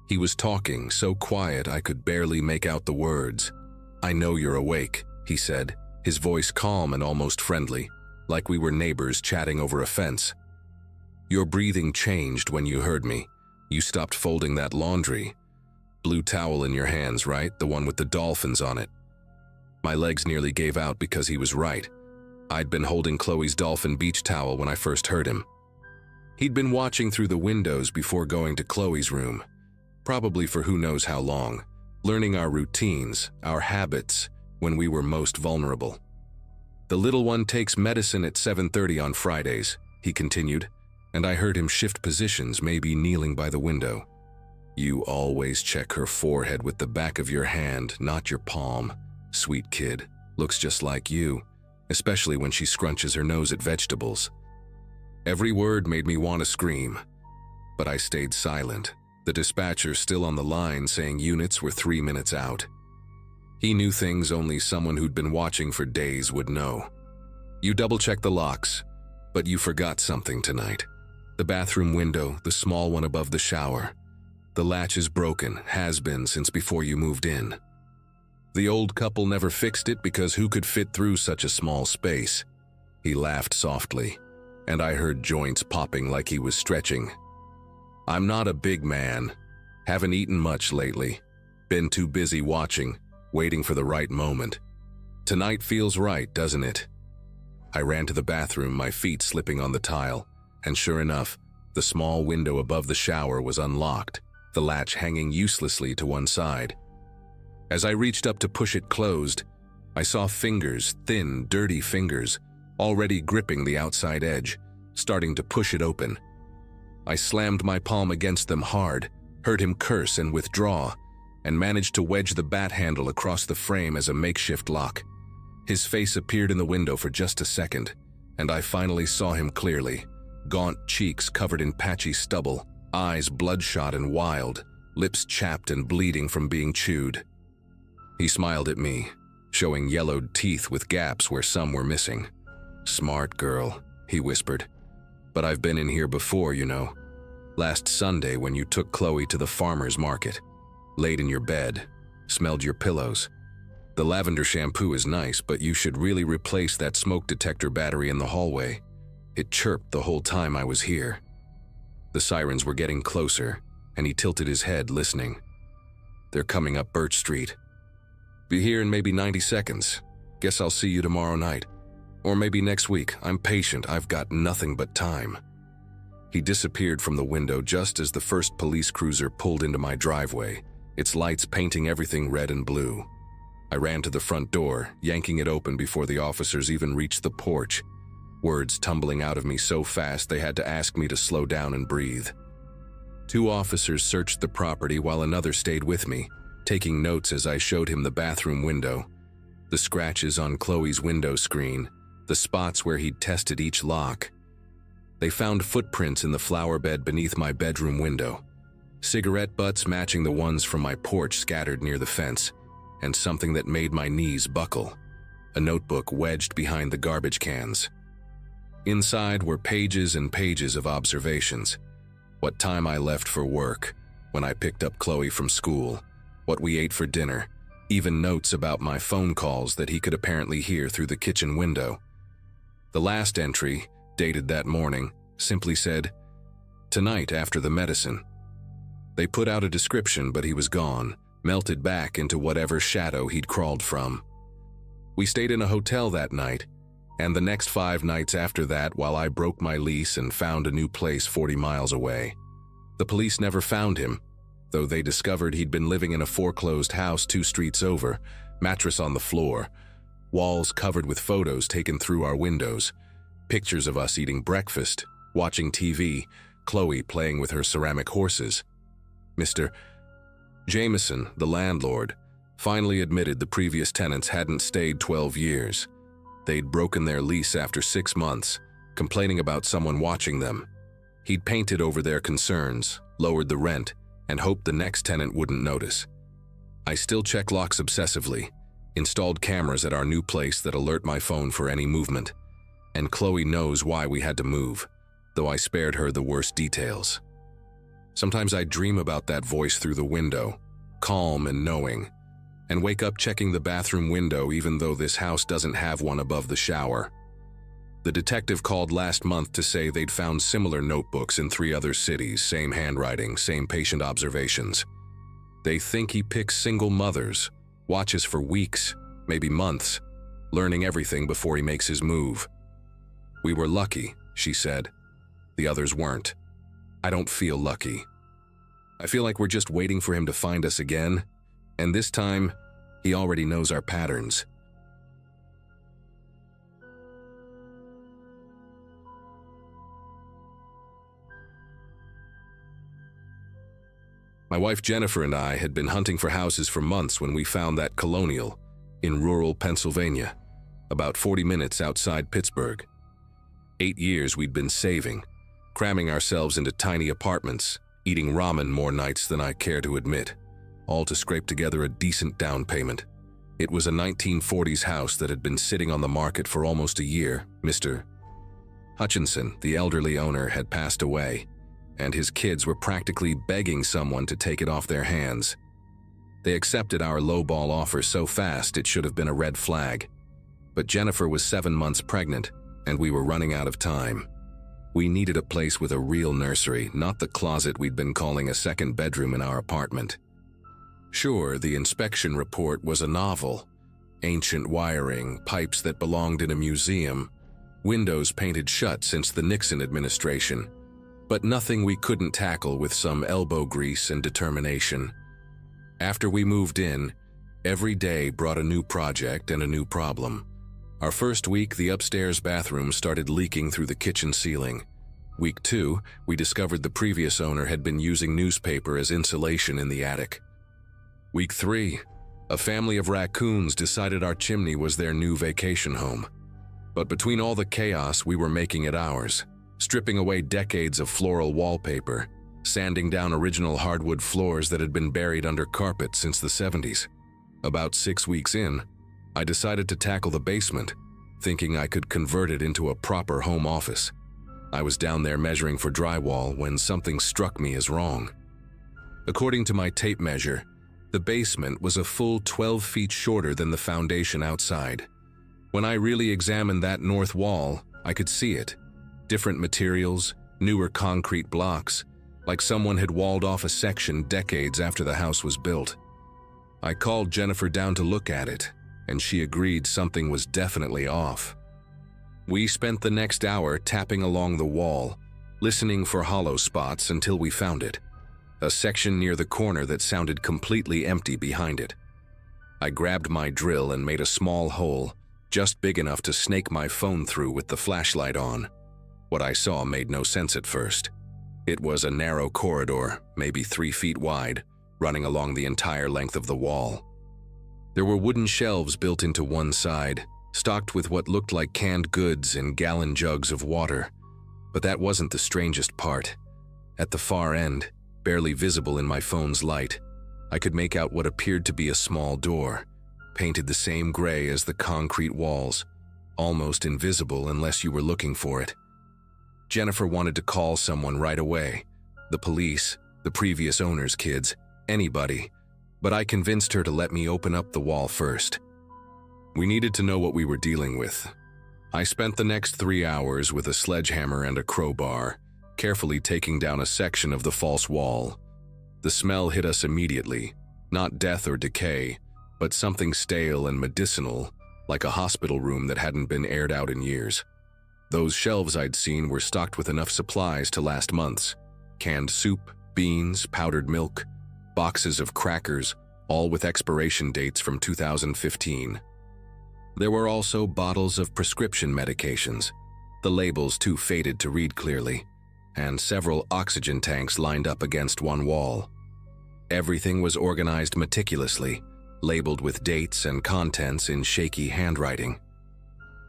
he was talking so quiet I could barely make out the words. "I know you're awake," he said, his voice calm and almost friendly, like we were neighbors chatting over a fence. "Your breathing changed when you heard me. You stopped folding that laundry. Blue towel in your hands, right? The one with the dolphins on it." My legs nearly gave out because he was right. I'd been holding Chloe's dolphin beach towel when I first heard him. He'd been watching through the windows before going to Chloe's room, probably for who knows how long, learning our routines, our habits, when we were most vulnerable. "The little one takes medicine at 7:30 on Fridays," he continued, and I heard him shift positions, maybe kneeling by the window. "You always check her forehead with the back of your hand, not your palm. Sweet kid, looks just like you, especially when she scrunches her nose at vegetables." Every word made me want to scream, but I stayed silent, the dispatcher still on the line saying units were 3 minutes out. He knew things only someone who'd been watching for days would know. "You double-checked the locks, but you forgot something tonight. The bathroom window, the small one above the shower. The latch is broken, has been since before you moved in. The old couple never fixed it because who could fit through such a small space?" He laughed softly, and I heard joints popping like he was stretching. "I'm not a big man. Haven't eaten much lately. Been too busy watching, waiting for the right moment. Tonight feels right, doesn't it?" I ran to the bathroom, my feet slipping on the tile, and sure enough, the small window above the shower was unlocked, the latch hanging uselessly to one side. As I reached up to push it closed, I saw fingers, thin, dirty fingers, already gripping the outside edge, starting to push it open. I slammed my palm against them hard, heard him curse and withdraw, and managed to wedge the bat handle across the frame as a makeshift lock. His face appeared in the window for just a second, and I finally saw him clearly. Gaunt cheeks covered in patchy stubble, eyes bloodshot and wild, lips chapped and bleeding from being chewed. He smiled at me, showing yellowed teeth with gaps where some were missing. "Smart girl," he whispered. "But I've been in here before, you know. Last Sunday when you took Chloe to the farmer's market. Laid in your bed, smelled your pillows. The lavender shampoo is nice, but you should really replace that smoke detector battery in the hallway. It chirped the whole time I was here." The sirens were getting closer, and he tilted his head, listening. "They're coming up Birch Street. Be here in maybe 90 seconds. Guess I'll see you tomorrow night. Or maybe next week. I'm patient. I've got nothing but time." He disappeared from the window just as the first police cruiser pulled into my driveway, its lights painting everything red and blue. I ran to the front door, yanking it open before the officers even reached the porch, words tumbling out of me so fast they had to ask me to slow down and breathe. 2 officers searched the property while another stayed with me, taking notes as I showed him the bathroom window, the scratches on Chloe's window screen, the spots where he'd tested each lock. They found footprints in the flower bed beneath my bedroom window, cigarette butts matching the ones from my porch scattered near the fence, and something that made my knees buckle, a notebook wedged behind the garbage cans. Inside were pages and pages of observations. What time I left for work, when I picked up Chloe from school, what we ate for dinner, even notes about my phone calls that he could apparently hear through the kitchen window. The last entry, dated that morning, simply said, "Tonight after the medicine." They put out a description, but he was gone, melted back into whatever shadow he'd crawled from. We stayed in a hotel that night, and the next 5 nights after that while I broke my lease and found a new place 40 miles away. The police never found him, though they discovered he'd been living in a foreclosed house 2 streets over, mattress on the floor, walls covered with photos taken through our windows, pictures of us eating breakfast, watching TV, Chloe playing with her ceramic horses. Mr. Jameson, the landlord, finally admitted the previous tenants hadn't stayed 12 years. They'd broken their lease after 6 months, complaining about someone watching them. He'd painted over their concerns, lowered the rent, and hoped the next tenant wouldn't notice. I still check locks obsessively, installed cameras at our new place that alert my phone for any movement, and Chloe knows why we had to move, though I spared her the worst details. Sometimes I dream about that voice through the window, calm and knowing, and wake up checking the bathroom window even though this house doesn't have one above the shower. The detective called last month to say they'd found similar notebooks in 3 other cities, same handwriting, same patient observations. They think he picks single mothers, watches for weeks, maybe months, learning everything before he makes his move. "We were lucky," she said. "The others weren't. I don't feel lucky. I feel like we're just waiting for him to find us again, and this time, he already knows our patterns." My wife Jennifer and I had been hunting for houses for months when we found that colonial in rural Pennsylvania, about 40 minutes outside Pittsburgh. 8 years we'd been saving, cramming ourselves into tiny apartments, eating ramen more nights than I care to admit, all to scrape together a decent down payment. It was a 1940s house that had been sitting on the market for almost a year. Mr. Hutchinson, the elderly owner, had passed away, and his kids were practically begging someone to take it off their hands. They accepted our lowball offer so fast it should have been a red flag. But Jennifer was 7 months pregnant, and we were running out of time. We needed a place with a real nursery, not the closet we'd been calling a second bedroom in our apartment. Sure, the inspection report was a novel. Ancient wiring, pipes that belonged in a museum, windows painted shut since the Nixon administration, but nothing we couldn't tackle with some elbow grease and determination. After we moved in, every day brought a new project and a new problem. Our first week, the upstairs bathroom started leaking through the kitchen ceiling. Week 2, we discovered the previous owner had been using newspaper as insulation in the attic. Week 3, a family of raccoons decided our chimney was their new vacation home. But between all the chaos, we were making it ours, stripping away decades of floral wallpaper, sanding down original hardwood floors that had been buried under carpet since the 70s. About 6 weeks in, I decided to tackle the basement, thinking I could convert it into a proper home office. I was down there measuring for drywall when something struck me as wrong. According to my tape measure, the basement was a full 12 feet shorter than the foundation outside. When I really examined that north wall, I could see it. Different materials, newer concrete blocks, like someone had walled off a section decades after the house was built. I called Jennifer down to look at it, and she agreed something was definitely off. We spent the next hour tapping along the wall, listening for hollow spots until we found it, a section near the corner that sounded completely empty behind it. I grabbed my drill and made a small hole, just big enough to snake my phone through with the flashlight on. What I saw made no sense at first. It was a narrow corridor, maybe 3 feet wide, running along the entire length of the wall. There were wooden shelves built into one side, stocked with what looked like canned goods and gallon jugs of water. But that wasn't the strangest part. At the far end, barely visible in my phone's light, I could make out what appeared to be a small door, painted the same gray as the concrete walls, almost invisible unless you were looking for it. Jennifer wanted to call someone right away, the police, the previous owner's kids, anybody, but I convinced her to let me open up the wall first. We needed to know what we were dealing with. I spent the next 3 hours with a sledgehammer and a crowbar, carefully taking down a section of the false wall. The smell hit us immediately, not death or decay, but something stale and medicinal, like a hospital room that hadn't been aired out in years. Those shelves I'd seen were stocked with enough supplies to last months. Canned soup, beans, powdered milk, boxes of crackers, all with expiration dates from 2015. There were also bottles of prescription medications, the labels too faded to read clearly, and several oxygen tanks lined up against one wall. Everything was organized meticulously, labeled with dates and contents in shaky handwriting.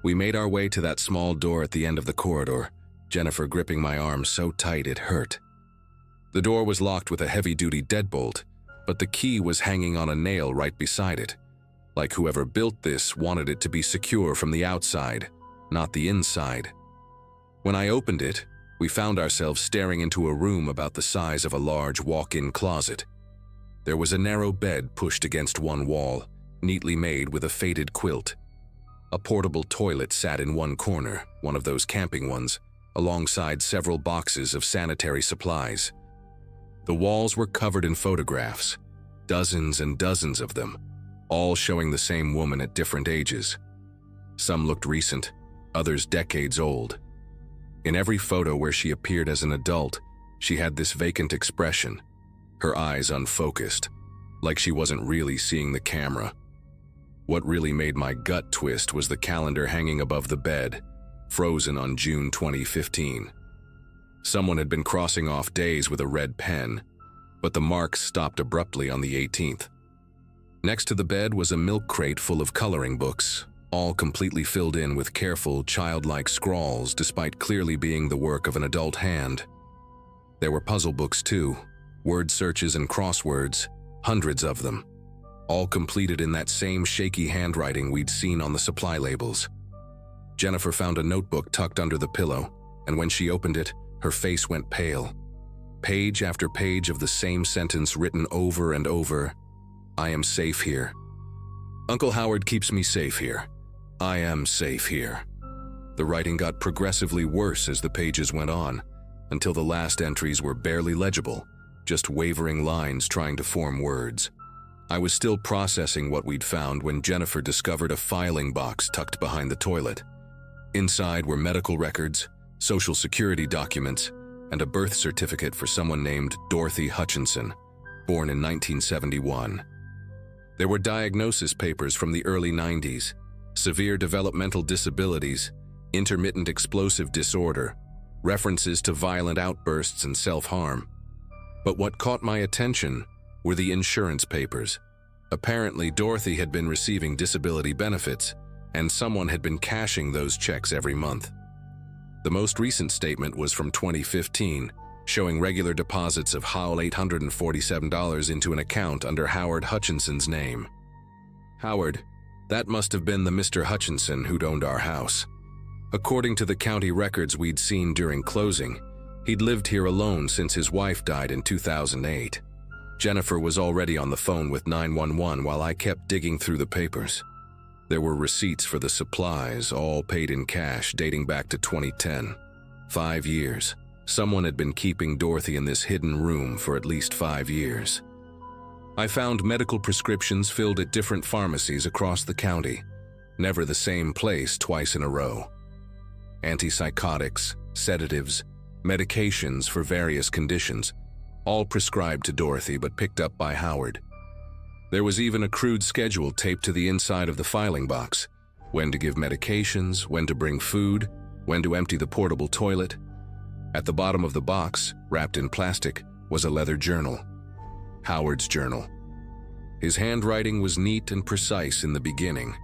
We made our way to that small door at the end of the corridor, Jennifer gripping my arm so tight it hurt. The door was locked with a heavy-duty deadbolt, but the key was hanging on a nail right beside it, like whoever built this wanted it to be secure from the outside, not the inside. When I opened it, we found ourselves staring into a room about the size of a large walk-in closet. There was a narrow bed pushed against one wall, neatly made with a faded quilt. A portable toilet sat in one corner, one of those camping ones, alongside several boxes of sanitary supplies. The walls were covered in photographs, dozens and dozens of them, all showing the same woman at different ages. Some looked recent, others decades old. In every photo where she appeared as an adult, she had this vacant expression, her eyes unfocused, like she wasn't really seeing the camera. What really made my gut twist was the calendar hanging above the bed, frozen on June 2015. Someone had been crossing off days with a red pen, but the marks stopped abruptly on the 18th. Next to the bed was a milk crate full of coloring books, all completely filled in with careful, childlike scrawls despite clearly being the work of an adult hand. There were puzzle books too, word searches and crosswords, hundreds of them, all completed in that same shaky handwriting we'd seen on the supply labels. Jennifer found a notebook tucked under the pillow, and when she opened it, her face went pale. Page after page of the same sentence written over and over, "I am safe here. Uncle Howard keeps me safe here. I am safe here." The writing got progressively worse as the pages went on, until the last entries were barely legible, just wavering lines trying to form words. I was still processing what we'd found when Jennifer discovered a filing box tucked behind the toilet. Inside were medical records, social security documents, and a birth certificate for someone named Dorothy Hutchinson, born in 1971. There were diagnosis papers from the early 90s, severe developmental disabilities, intermittent explosive disorder, references to violent outbursts and self-harm. But what caught my attention were the insurance papers. Apparently, Dorothy had been receiving disability benefits, and someone had been cashing those checks every month. The most recent statement was from 2015, showing regular deposits of $847 into an account under Howard Hutchinson's name. Howard, that must have been the Mr. Hutchinson who'd owned our house. According to the county records we'd seen during closing, he'd lived here alone since his wife died in 2008. Jennifer was already on the phone with 911 while I kept digging through the papers. There were receipts for the supplies, all paid in cash, dating back to 2010. 5 years. Someone had been keeping Dorothy in this hidden room for at least 5 years. I found medical prescriptions filled at different pharmacies across the county, never the same place twice in a row. Antipsychotics, sedatives, medications for various conditions, all prescribed to Dorothy but picked up by Howard. There was even a crude schedule taped to the inside of the filing box: when to give medications, when to bring food, when to empty the portable toilet. At the bottom of the box, wrapped in plastic, was a leather journal. Howard's journal. His handwriting was neat and precise in the beginning,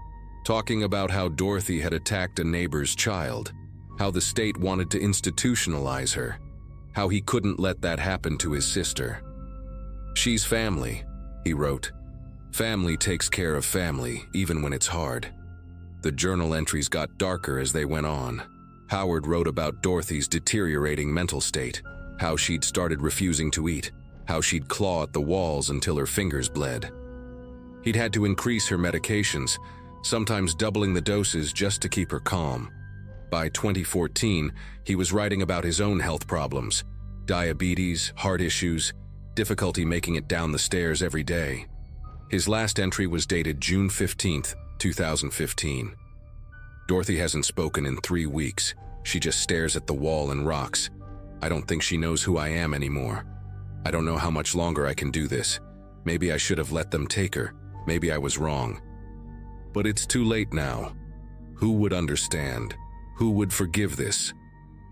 talking about how Dorothy had attacked a neighbor's child, how the state wanted to institutionalize her, how he couldn't let that happen to his sister. "She's family," he wrote. "Family takes care of family, even when it's hard." The journal entries got darker as they went on. Howard wrote about Dorothy's deteriorating mental state, how she'd started refusing to eat, how she'd claw at the walls until her fingers bled. He'd had to increase her medications, sometimes doubling the doses just to keep her calm. By 2014, he was writing about his own health problems: diabetes, heart issues, difficulty making it down the stairs every day. His last entry was dated June 15th, 2015. "Dorothy hasn't spoken in 3 weeks. She just stares at the wall and rocks. I don't think she knows who I am anymore. I don't know how much longer I can do this. Maybe I should have let them take her. Maybe I was wrong. But it's too late now. Who would understand? Who would forgive this?"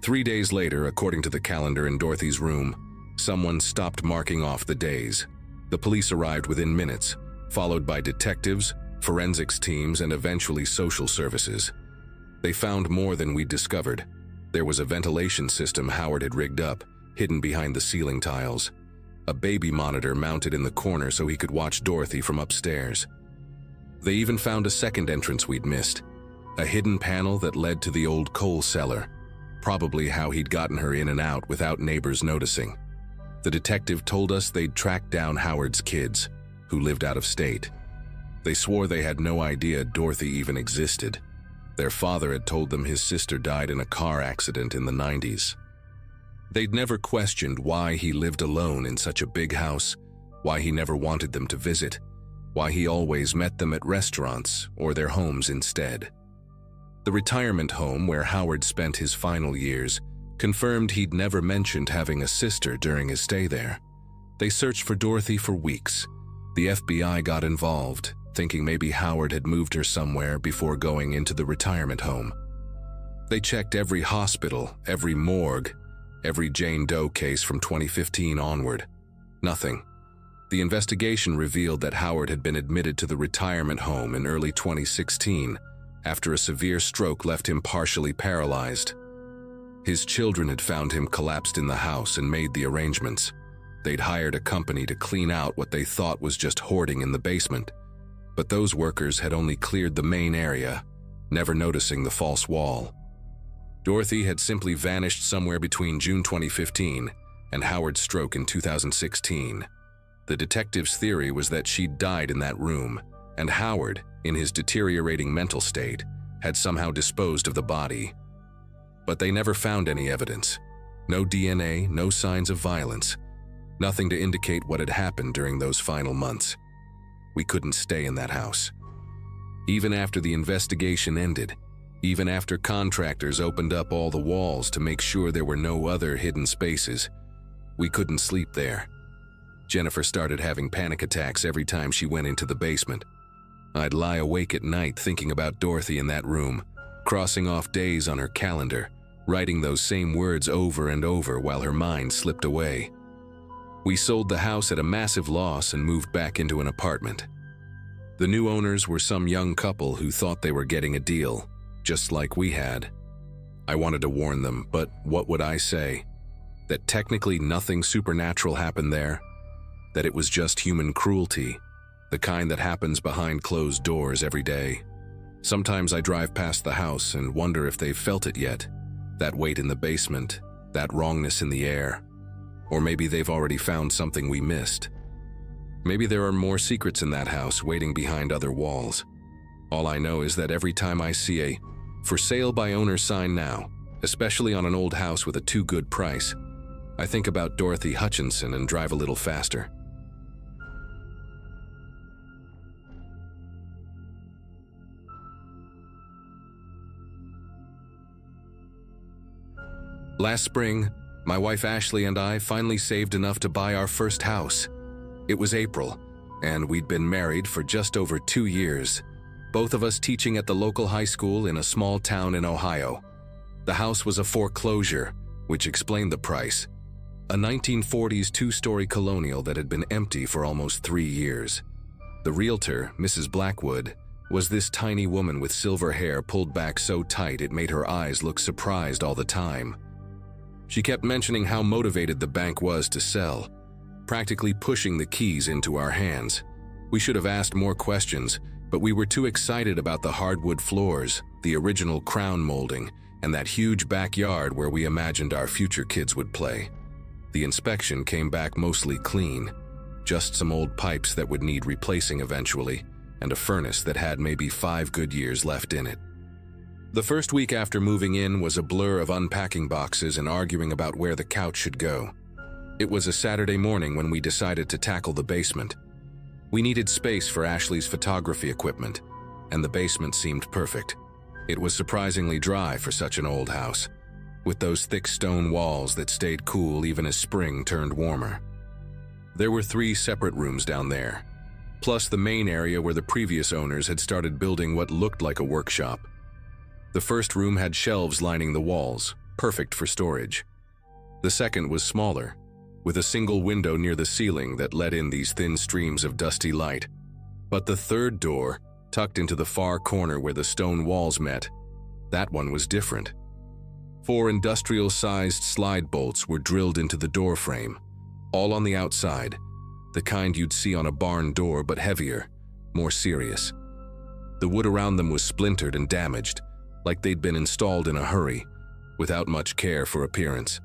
3 days later, according to the calendar in Dorothy's room, someone stopped marking off the days. The police arrived within minutes, followed by detectives, forensics teams, and eventually social services. They found more than we'd discovered. There was a ventilation system Howard had rigged up, hidden behind the ceiling tiles. A baby monitor mounted in the corner so he could watch Dorothy from upstairs. They even found a second entrance we'd missed, a hidden panel that led to the old coal cellar, probably how he'd gotten her in and out without neighbors noticing. The detective told us they'd tracked down Howard's kids, who lived out of state. They swore they had no idea Dorothy even existed. Their father had told them his sister died in a car accident in the 90s. They'd never questioned why he lived alone in such a big house, why he never wanted them to visit, why he always met them at restaurants or their homes instead. The retirement home where Howard spent his final years confirmed he'd never mentioned having a sister during his stay there. They searched for Dorothy for weeks. The FBI got involved, thinking maybe Howard had moved her somewhere before going into the retirement home. They checked every hospital, every morgue, every Jane Doe case from 2015 onward. Nothing. The investigation revealed that Howard had been admitted to the retirement home in early 2016 after a severe stroke left him partially paralyzed. His children had found him collapsed in the house and made the arrangements. They'd hired a company to clean out what they thought was just hoarding in the basement. But those workers had only cleared the main area, never noticing the false wall. Dorothy had simply vanished somewhere between June 2015 and Howard's stroke in 2016. The detective's theory was that she'd died in that room, and Howard, in his deteriorating mental state, had somehow disposed of the body. But they never found any evidence. No DNA, no signs of violence. Nothing to indicate what had happened during those final months. We couldn't stay in that house. Even after the investigation ended, even after contractors opened up all the walls to make sure there were no other hidden spaces, we couldn't sleep there. Jennifer started having panic attacks every time she went into the basement. I'd lie awake at night thinking about Dorothy in that room, crossing off days on her calendar, writing those same words over and over while her mind slipped away. We sold the house at a massive loss and moved back into an apartment. The new owners were some young couple who thought they were getting a deal, just like we had. I wanted to warn them, but what would I say? That technically nothing supernatural happened there? That it was just human cruelty, the kind that happens behind closed doors every day? Sometimes I drive past the house and wonder if they've felt it yet, that weight in the basement, that wrongness in the air. Or maybe they've already found something we missed. Maybe there are more secrets in that house waiting behind other walls. All I know is that every time I see a "For sale by owner" sign now, especially on an old house with a too good price, I think about Dorothy Hutchinson and drive a little faster. Last spring, my wife Ashley and I finally saved enough to buy our first house. It was April, and we'd been married for just over 2 years, both of us teaching at the local high school in a small town in Ohio. The house was a foreclosure, which explained the price. A 1940s two-story colonial that had been empty for almost 3 years. The realtor, Mrs. Blackwood, was this tiny woman with silver hair pulled back so tight it made her eyes look surprised all the time. She kept mentioning how motivated the bank was to sell, practically pushing the keys into our hands. We should have asked more questions, but we were too excited about the hardwood floors, the original crown molding, and that huge backyard where we imagined our future kids would play. The inspection came back mostly clean, just some old pipes that would need replacing eventually, and a furnace that had maybe 5 good years left in it. The first week after moving in was a blur of unpacking boxes and arguing about where the couch should go. It was a Saturday morning when we decided to tackle the basement. We needed space for Ashley's photography equipment, and the basement seemed perfect. It was surprisingly dry for such an old house, with those thick stone walls that stayed cool even as spring turned warmer. There were 3 separate rooms down there, plus the main area where the previous owners had started building what looked like a workshop. The first room had shelves lining the walls, perfect for storage. The second was smaller, with a single window near the ceiling that let in these thin streams of dusty light. But the third door, tucked into the far corner where the stone walls met, that one was different. 4 industrial-sized slide bolts were drilled into the door frame, all on the outside, the kind you'd see on a barn door but heavier, more serious. The wood around them was splintered and damaged, like they'd been installed in a hurry, without much care for appearance.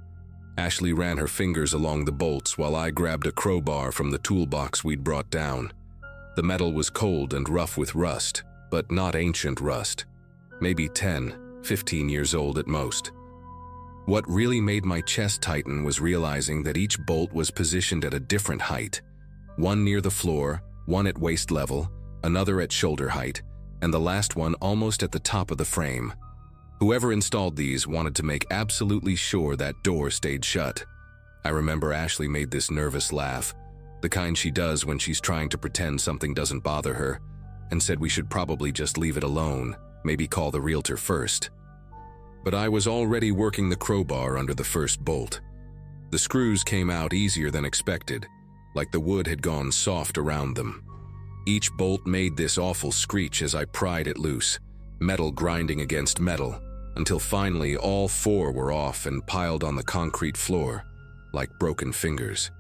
Ashley ran her fingers along the bolts while I grabbed a crowbar from the toolbox we'd brought down. The metal was cold and rough with rust, but not ancient rust. Maybe 10, 15 years old at most. What really made my chest tighten was realizing that each bolt was positioned at a different height. One near the floor, one at waist level, another at shoulder height, and the last one almost at the top of the frame. Whoever installed these wanted to make absolutely sure that door stayed shut. I remember Ashley made this nervous laugh, the kind she does when she's trying to pretend something doesn't bother her, and said we should probably just leave it alone, maybe call the realtor first. But I was already working the crowbar under the first bolt. The screws came out easier than expected, like the wood had gone soft around them. Each bolt made this awful screech as I pried it loose, metal grinding against metal, until finally all 4 were off and piled on the concrete floor, like broken fingers.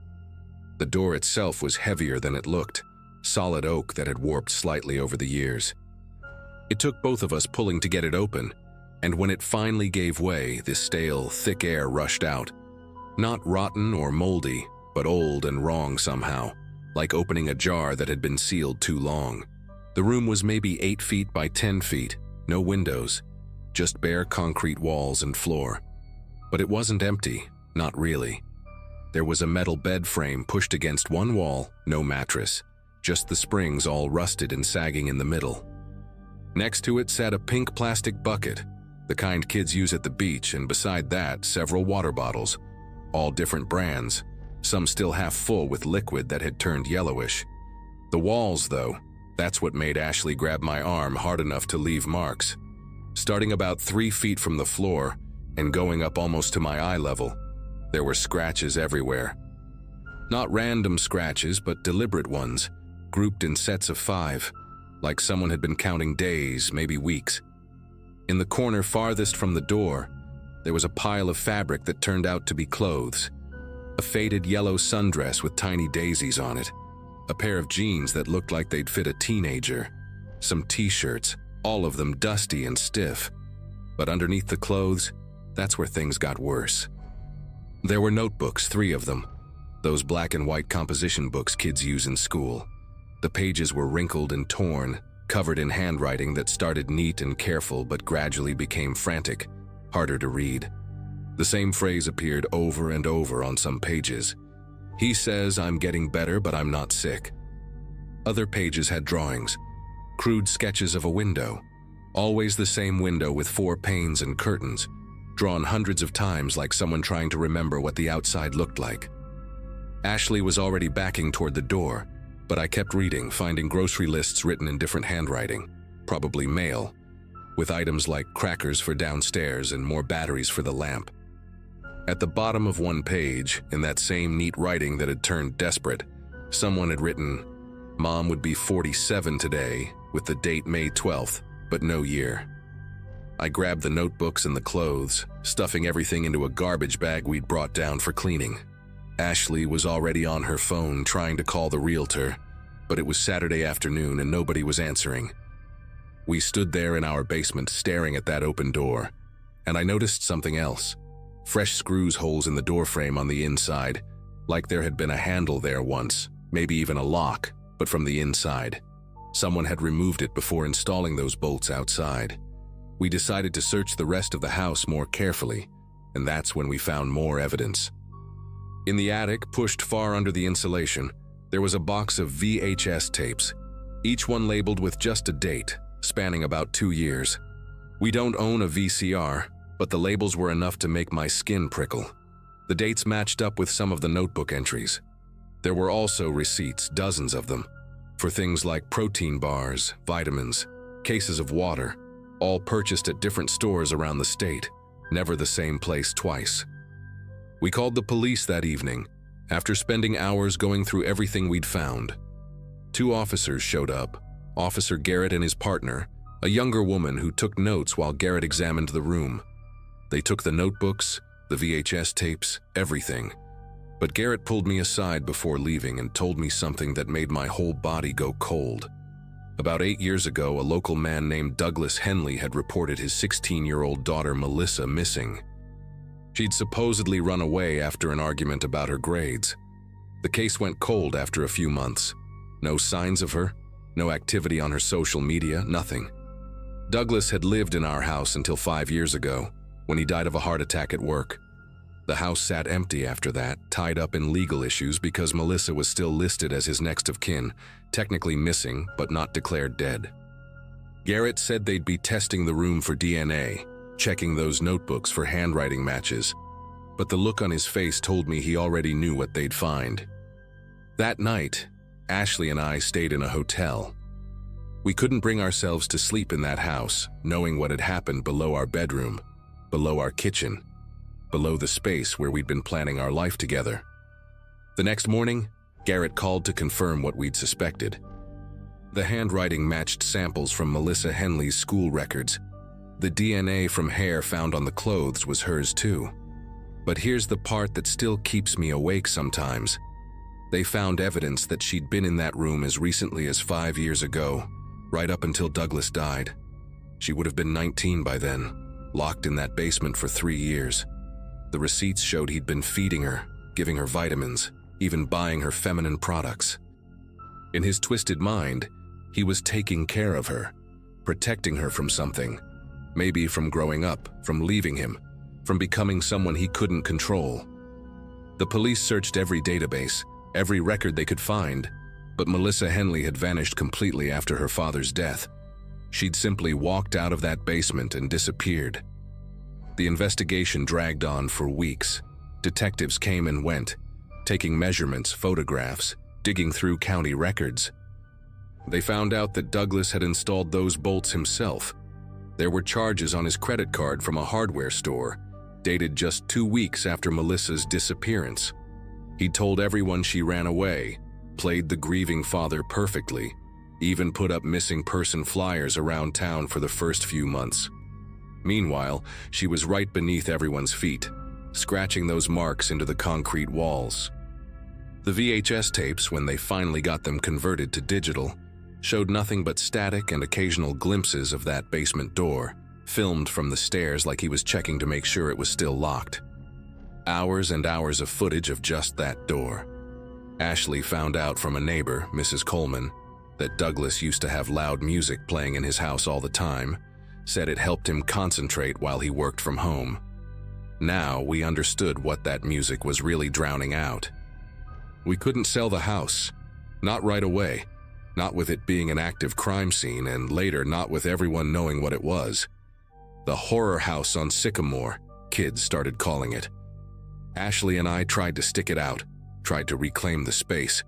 The door itself was heavier than it looked, solid oak that had warped slightly over the years. It took both of us pulling to get it open, and when it finally gave way, this stale, thick air rushed out. Not rotten or moldy, but old and wrong somehow, like opening a jar that had been sealed too long. The room was maybe 8 feet by 10 feet, no windows, just bare concrete walls and floor. But it wasn't empty, not really. There was a metal bed frame pushed against one wall, no mattress, just the springs all rusted and sagging in the middle. Next to it sat a pink plastic bucket, the kind kids use at the beach, and beside that, several water bottles, all different brands, some still half full with liquid that had turned yellowish. The walls, though, that's what made Ashley grab my arm hard enough to leave marks. Starting about 3 feet from the floor and going up almost to my eye level, there were scratches everywhere. Not random scratches, but deliberate ones, grouped in sets of 5, like someone had been counting days, maybe weeks. In the corner farthest from the door, there was a pile of fabric that turned out to be clothes. A faded yellow sundress with tiny daisies on it, a pair of jeans that looked like they'd fit a teenager, some t-shirts, all of them dusty and stiff. But underneath the clothes, that's where things got worse. There were notebooks, 3 of them, those black and white composition books kids use in school. The pages were wrinkled and torn, covered in handwriting that started neat and careful but gradually became frantic, harder to read. The same phrase appeared over and over on some pages. "He says I'm getting better, but I'm not sick." Other pages had drawings, crude sketches of a window, always the same window with 4 panes and curtains, drawn hundreds of times like someone trying to remember what the outside looked like. Ashley was already backing toward the door, but I kept reading, finding grocery lists written in different handwriting, probably mail, with items like crackers for downstairs and more batteries for the lamp. At the bottom of one page, in that same neat writing that had turned desperate, someone had written, "Mom would be 47 today, with the date May 12th, but no year." I grabbed the notebooks and the clothes, stuffing everything into a garbage bag we'd brought down for cleaning. Ashley was already on her phone trying to call the realtor, but it was Saturday afternoon and nobody was answering. We stood there in our basement staring at that open door, and I noticed something else. Fresh screws holes in the doorframe on the inside, like there had been a handle there once, maybe even a lock, but from the inside. Someone had removed it before installing those bolts outside. We decided to search the rest of the house more carefully, and that's when we found more evidence. In the attic, pushed far under the insulation, there was a box of VHS tapes, each one labeled with just a date, spanning about 2 years. We don't own a VCR, but the labels were enough to make my skin prickle. The dates matched up with some of the notebook entries. There were also receipts, dozens of them, for things like protein bars, vitamins, cases of water, all purchased at different stores around the state, never the same place twice. We called the police that evening, after spending hours going through everything we'd found. 2 officers showed up, Officer Garrett and his partner, a younger woman who took notes while Garrett examined the room. They took the notebooks, the VHS tapes, everything. But Garrett pulled me aside before leaving and told me something that made my whole body go cold. About 8 years ago, a local man named Douglas Henley had reported his 16-year-old daughter Melissa missing. She'd supposedly run away after an argument about her grades. The case went cold after a few months. No signs of her, no activity on her social media, nothing. Douglas had lived in our house until 5 years ago, when he died of a heart attack at work. The house sat empty after that, tied up in legal issues because Melissa was still listed as his next of kin, technically missing but not declared dead. Garrett said they'd be testing the room for DNA, checking those notebooks for handwriting matches, but the look on his face told me he already knew what they'd find. That night, Ashley and I stayed in a hotel. We couldn't bring ourselves to sleep in that house, knowing what had happened below our bedroom, below our kitchen, below the space where we'd been planning our life together. The next morning, Garrett called to confirm what we'd suspected. The handwriting matched samples from Melissa Henley's school records. The DNA from hair found on the clothes was hers too. But here's the part that still keeps me awake sometimes. They found evidence that she'd been in that room as recently as 5 years ago, right up until Douglas died. She would have been 19 by then, locked in that basement for 3 years. The receipts showed he'd been feeding her, giving her vitamins, even buying her feminine products. In his twisted mind, he was taking care of her, protecting her from something, maybe from growing up, from leaving him, from becoming someone he couldn't control. The police searched every database, every record they could find, but Melissa Henley had vanished completely after her father's death. She'd simply walked out of that basement and disappeared. The investigation dragged on for weeks. Detectives came and went, taking measurements, photographs, digging through county records. They found out that Douglas had installed those bolts himself. There were charges on his credit card from a hardware store, dated just 2 weeks after Melissa's disappearance. He'd told everyone she ran away, played the grieving father perfectly, even put up missing person flyers around town for the first few months. Meanwhile, she was right beneath everyone's feet, scratching those marks into the concrete walls. The VHS tapes, when they finally got them converted to digital, showed nothing but static and occasional glimpses of that basement door, filmed from the stairs like he was checking to make sure it was still locked. Hours and hours of footage of just that door. Ashley found out from a neighbor, Mrs. Coleman, that Douglas used to have loud music playing in his house all the time, said it helped him concentrate while he worked from home. Now we understood what that music was really drowning out. We couldn't sell the house, not right away, not with it being an active crime scene, and later not with everyone knowing what it was. The horror house on Sycamore, kids started calling it. Ashley and I tried to stick it out, tried to reclaim the space,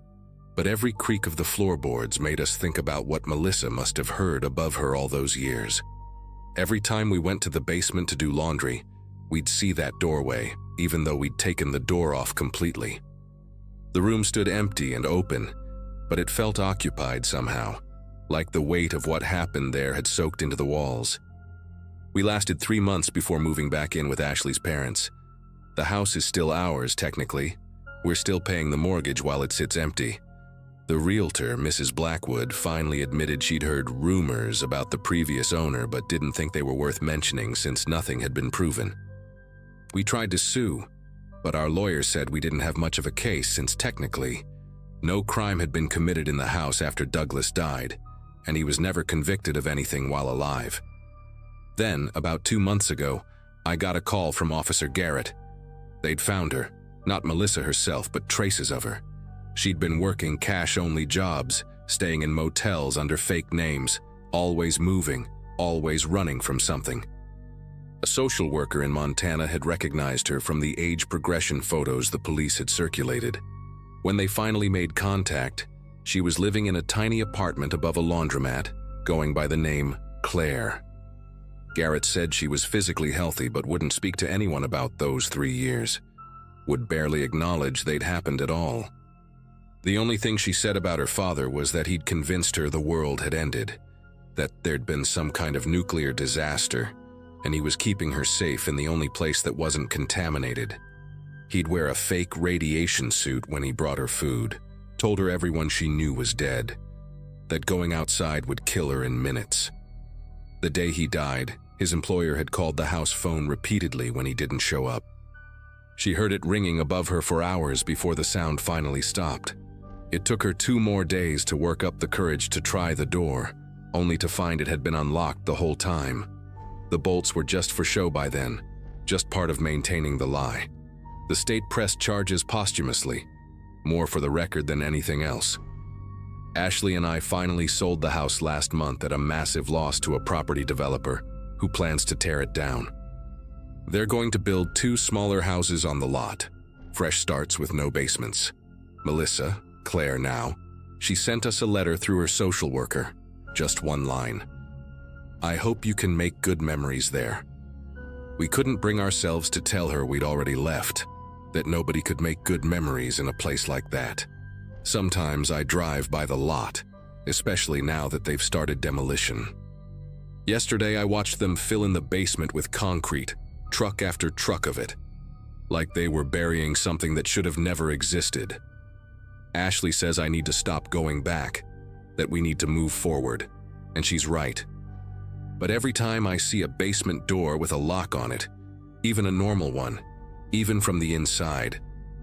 but every creak of the floorboards made us think about what Melissa must have heard above her all those years. Every time we went to the basement to do laundry, we'd see that doorway, even though we'd taken the door off completely. The room stood empty and open, but it felt occupied somehow, like the weight of what happened there had soaked into the walls. We lasted 3 months before moving back in with Ashley's parents. The house is still ours, technically. We're still paying the mortgage while it sits empty. The realtor, Mrs. Blackwood, finally admitted she'd heard rumors about the previous owner but didn't think they were worth mentioning since nothing had been proven. We tried to sue, but our lawyer said we didn't have much of a case since technically, no crime had been committed in the house after Douglas died, and he was never convicted of anything while alive. Then, about 2 months ago, I got a call from Officer Garrett. They'd found her, not Melissa herself, but traces of her. She'd been working cash-only jobs, staying in motels under fake names, always moving, always running from something. A social worker in Montana had recognized her from the age progression photos the police had circulated. When they finally made contact, she was living in a tiny apartment above a laundromat, going by the name Claire. Garrett said she was physically healthy but wouldn't speak to anyone about those 3 years. Would barely acknowledge they'd happened at all. The only thing she said about her father was that he'd convinced her the world had ended, that there'd been some kind of nuclear disaster, and he was keeping her safe in the only place that wasn't contaminated. He'd wear a fake radiation suit when he brought her food, told her everyone she knew was dead, that going outside would kill her in minutes. The day he died, his employer had called the house phone repeatedly when he didn't show up. She heard it ringing above her for hours before the sound finally stopped. It took her 2 more days to work up the courage to try the door, only to find it had been unlocked the whole time. The bolts were just for show by then, just part of maintaining the lie. The state pressed charges posthumously, more for the record than anything else. Ashley and I finally sold the house last month at a massive loss to a property developer who plans to tear it down. They're going to build 2 smaller houses on the lot, fresh starts with no basements. Melissa, Claire now, she sent us a letter through her social worker, just 1 line. I hope you can make good memories there. We couldn't bring ourselves to tell her we'd already left, that nobody could make good memories in a place like that. Sometimes I drive by the lot, especially now that they've started demolition. Yesterday I watched them fill in the basement with concrete, truck after truck of it, like they were burying something that should have never existed. Ashley says I need to stop going back, that we need to move forward, and she's right. But every time I see a basement door with a lock on it, even a normal one, even from the inside,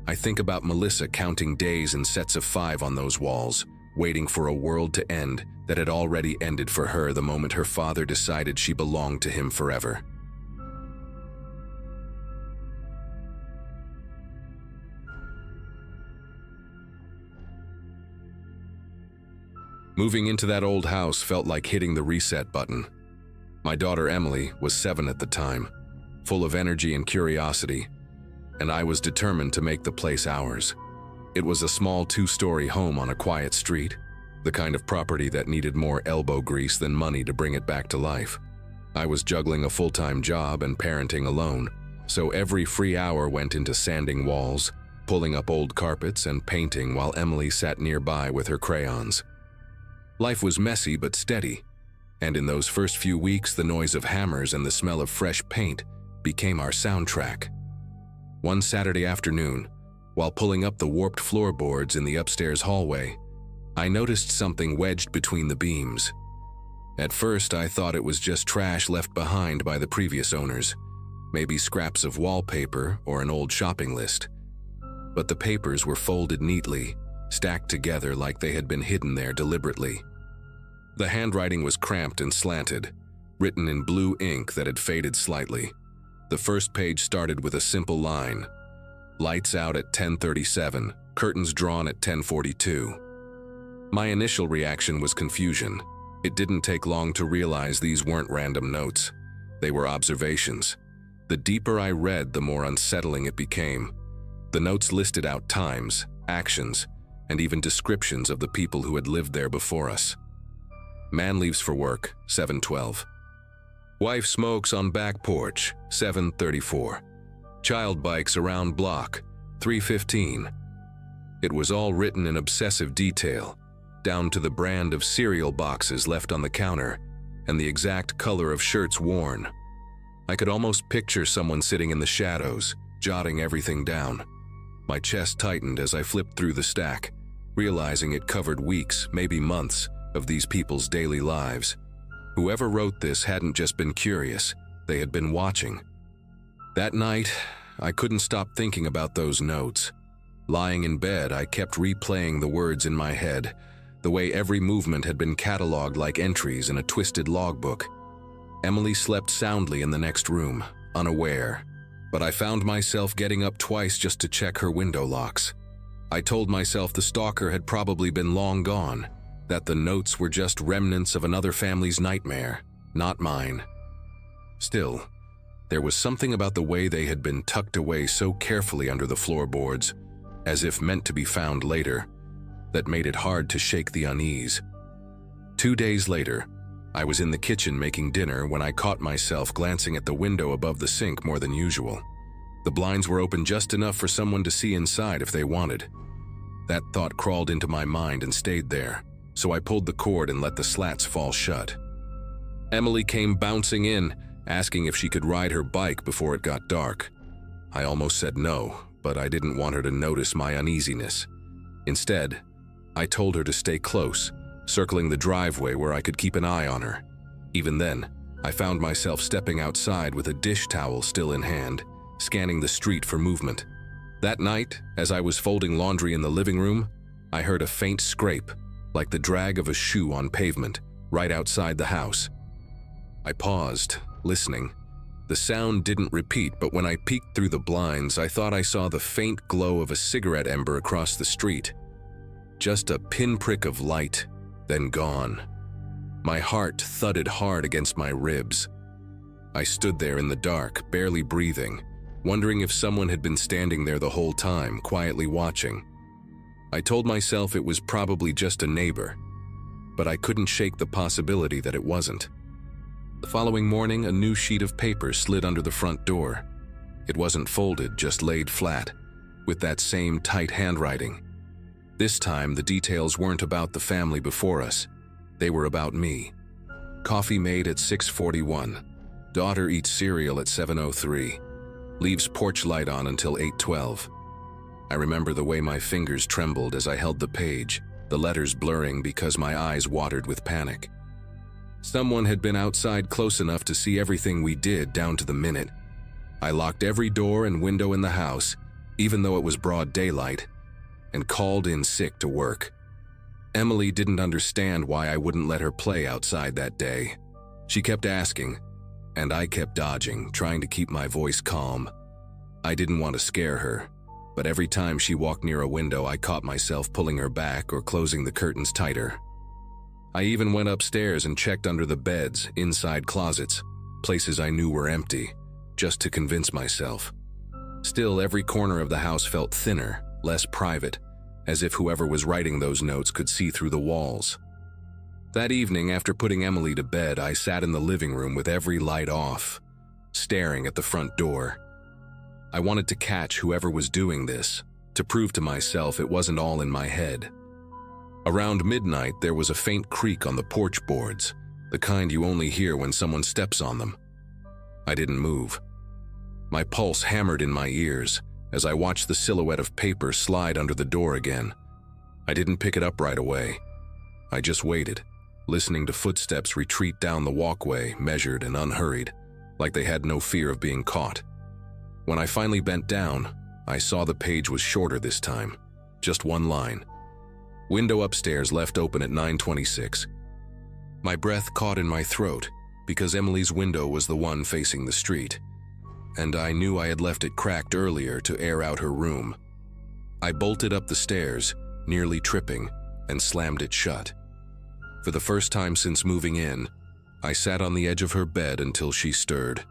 I think about Melissa counting days in sets of 5 on those walls, waiting for a world to end that had already ended for her the moment her father decided she belonged to him forever. Moving into that old house felt like hitting the reset button. My daughter Emily was 7 at the time, full of energy and curiosity, and I was determined to make the place ours. It was a small 2-story home on a quiet street, the kind of property that needed more elbow grease than money to bring it back to life. I was juggling a full-time job and parenting alone, so every free hour went into sanding walls, pulling up old carpets, and painting while Emily sat nearby with her crayons. Life was messy but steady, and in those first few weeks the noise of hammers and the smell of fresh paint became our soundtrack. One Saturday afternoon, while pulling up the warped floorboards in the upstairs hallway, I noticed something wedged between the beams. At first I thought it was just trash left behind by the previous owners, maybe scraps of wallpaper or an old shopping list. But the papers were folded neatly, stacked together like they had been hidden there deliberately. The handwriting was cramped and slanted, written in blue ink that had faded slightly. The first page started with a simple line: "Lights out at 10:37, curtains drawn at 10:42. My initial reaction was confusion. It didn't take long to realize these weren't random notes. They were observations. The deeper I read, the more unsettling it became. The notes listed out times, actions, and even descriptions of the people who had lived there before us. Man leaves for work, 7:12. Wife smokes on back porch, 7:34. Child bikes around block, 315. It was all written in obsessive detail, down to the brand of cereal boxes left on the counter and the exact color of shirts worn. I could almost picture someone sitting in the shadows, jotting everything down. My chest tightened as I flipped through the stack, realizing it covered weeks, maybe months, of these people's daily lives. Whoever wrote this hadn't just been curious, they had been watching. That night, I couldn't stop thinking about those notes. Lying in bed, I kept replaying the words in my head, the way every movement had been cataloged like entries in a twisted logbook. Emily slept soundly in the next room, unaware, but I found myself getting up twice just to check her window locks. I told myself the stalker had probably been long gone, that the notes were just remnants of another family's nightmare, not mine. Still, there was something about the way they had been tucked away so carefully under the floorboards, as if meant to be found later, that made it hard to shake the unease. 2 days later, I was in the kitchen making dinner when I caught myself glancing at the window above the sink more than usual. The blinds were open just enough for someone to see inside if they wanted. That thought crawled into my mind and stayed there, so I pulled the cord and let the slats fall shut. Emily came bouncing in, asking if she could ride her bike before it got dark. I almost said no, but I didn't want her to notice my uneasiness. Instead, I told her to stay close, circling the driveway where I could keep an eye on her. Even then, I found myself stepping outside with a dish towel still in hand, scanning the street for movement. That night, as I was folding laundry in the living room, I heard a faint scrape, like the drag of a shoe on pavement, right outside the house. I paused, listening. The sound didn't repeat, but when I peeked through the blinds, I thought I saw the faint glow of a cigarette ember across the street. Just a pinprick of light, then gone. My heart thudded hard against my ribs. I stood there in the dark, barely breathing, wondering if someone had been standing there the whole time, quietly watching. I told myself it was probably just a neighbor, but I couldn't shake the possibility that it wasn't. The following morning, a new sheet of paper slid under the front door. It wasn't folded, just laid flat, with that same tight handwriting. This time, the details weren't about the family before us. They were about me. Coffee made at 6:41. Daughter eats cereal at 7:03. Leaves porch light on until 8:12. I remember the way my fingers trembled as I held the page, the letters blurring because my eyes watered with panic. Someone had been outside close enough to see everything we did down to the minute. I locked every door and window in the house, even though it was broad daylight, and called in sick to work. Emily didn't understand why I wouldn't let her play outside that day. She kept asking, and I kept dodging, trying to keep my voice calm. I didn't want to scare her, but every time she walked near a window, I caught myself pulling her back or closing the curtains tighter. I even went upstairs and checked under the beds, inside closets, places I knew were empty, just to convince myself. Still, every corner of the house felt thinner, less private, as if whoever was writing those notes could see through the walls. That evening, after putting Emily to bed, I sat in the living room with every light off, staring at the front door. I wanted to catch whoever was doing this, to prove to myself it wasn't all in my head. Around midnight, there was a faint creak on the porch boards, the kind you only hear when someone steps on them. I didn't move. My pulse hammered in my ears as I watched the silhouette of paper slide under the door again. I didn't pick it up right away. I just waited, listening to footsteps retreat down the walkway, measured and unhurried, like they had no fear of being caught. When I finally bent down, I saw the page was shorter this time, just one line. Window upstairs left open at 9:26. My breath caught in my throat because Emily's window was the one facing the street, and I knew I had left it cracked earlier to air out her room. I bolted up the stairs, nearly tripping, and slammed it shut. For the first time since moving in, I sat on the edge of her bed until she stirred,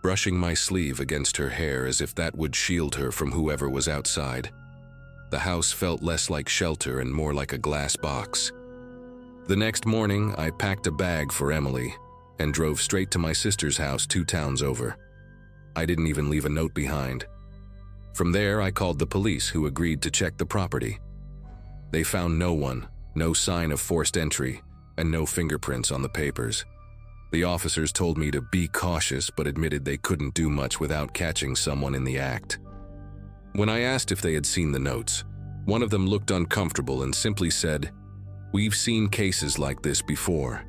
brushing my sleeve against her hair as if that would shield her from whoever was outside. The house felt less like shelter and more like a glass box. The next morning, I packed a bag for Emily and drove straight to my sister's house 2 towns over. I didn't even leave a note behind. From there, I called the police, who agreed to check the property. They found no one, no sign of forced entry, and no fingerprints on the papers. The officers told me to be cautious, but admitted they couldn't do much without catching someone in the act. When I asked if they had seen the notes, one of them looked uncomfortable and simply said, "We've seen cases like this before.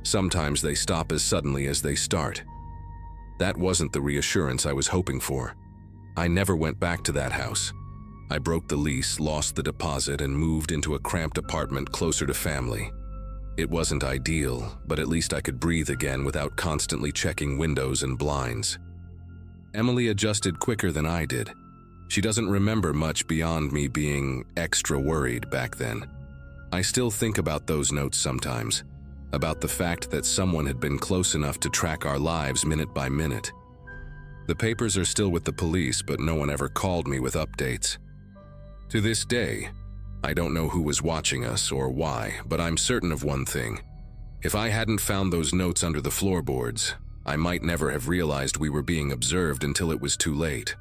Sometimes they stop as suddenly as they start." That wasn't the reassurance I was hoping for. I never went back to that house. I broke the lease, lost the deposit, and moved into a cramped apartment closer to family. It wasn't ideal, but at least I could breathe again without constantly checking windows and blinds. Emily adjusted quicker than I did. She doesn't remember much beyond me being extra worried back then. I still think about those notes sometimes, about the fact that someone had been close enough to track our lives minute by minute. The papers are still with the police, but no one ever called me with updates. To this day, I don't know who was watching us or why, but I'm certain of one thing. If I hadn't found those notes under the floorboards, I might never have realized we were being observed until it was too late.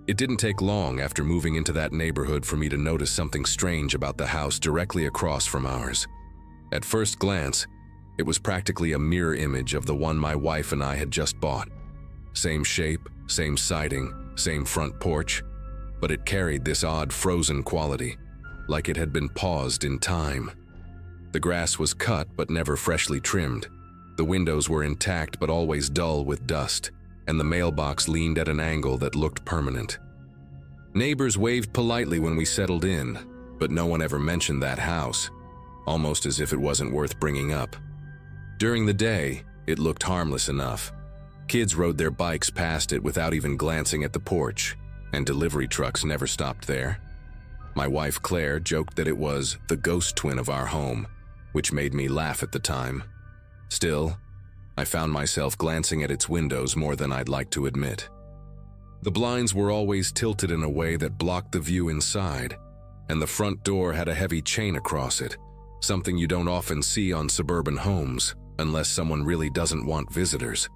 It didn't take long after moving into that neighborhood for me to notice something strange about the house directly across from ours. At first glance, it was practically a mirror image of the one my wife and I had just bought. Same shape, same siding, same front porch, but it carried this odd frozen quality, like it had been paused in time. The grass was cut but never freshly trimmed. The windows were intact but always dull with dust, and the mailbox leaned at an angle that looked permanent. Neighbors waved politely when we settled in, but no one ever mentioned that house, almost as if it wasn't worth bringing up. During the day, it looked harmless enough. Kids rode their bikes past it without even glancing at the porch, and delivery trucks never stopped there. My wife Claire joked that it was the ghost twin of our home, which made me laugh at the time. Still, I found myself glancing at its windows more than I'd like to admit. The blinds were always tilted in a way that blocked the view inside, and the front door had a heavy chain across it, something you don't often see on suburban homes unless someone really doesn't want visitors.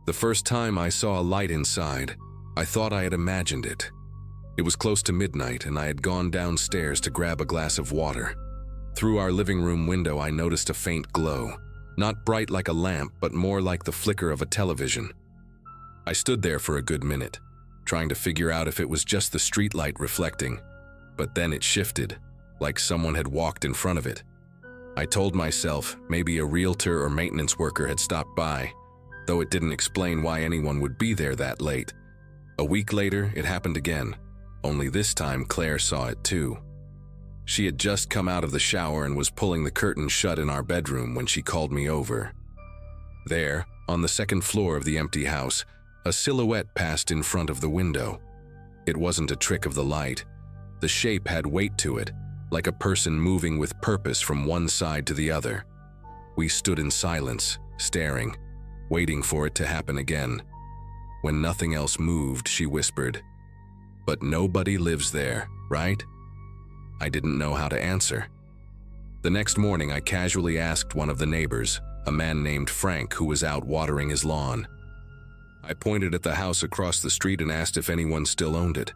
The first time I saw a light inside, I thought I had imagined it. It was close to midnight, and I had gone downstairs to grab a glass of water. Through our living room window, I noticed a faint glow. Not bright like a lamp, but more like the flicker of a television. I stood there for a good minute, trying to figure out if it was just the streetlight reflecting, but then it shifted, like someone had walked in front of it. I told myself maybe a realtor or maintenance worker had stopped by, though it didn't explain why anyone would be there that late. A week later, it happened again, only this time Claire saw it too. She had just come out of the shower and was pulling the curtain shut in our bedroom when she called me over. There, on the second floor of the empty house, a silhouette passed in front of the window. It wasn't a trick of the light. The shape had weight to it, like a person moving with purpose from one side to the other. We stood in silence, staring, waiting for it to happen again. When nothing else moved, she whispered, "But nobody lives there, right?" I didn't know how to answer. The next morning, I casually asked one of the neighbors, a man named Frank who was out watering his lawn. I pointed at the house across the street and asked if anyone still owned it.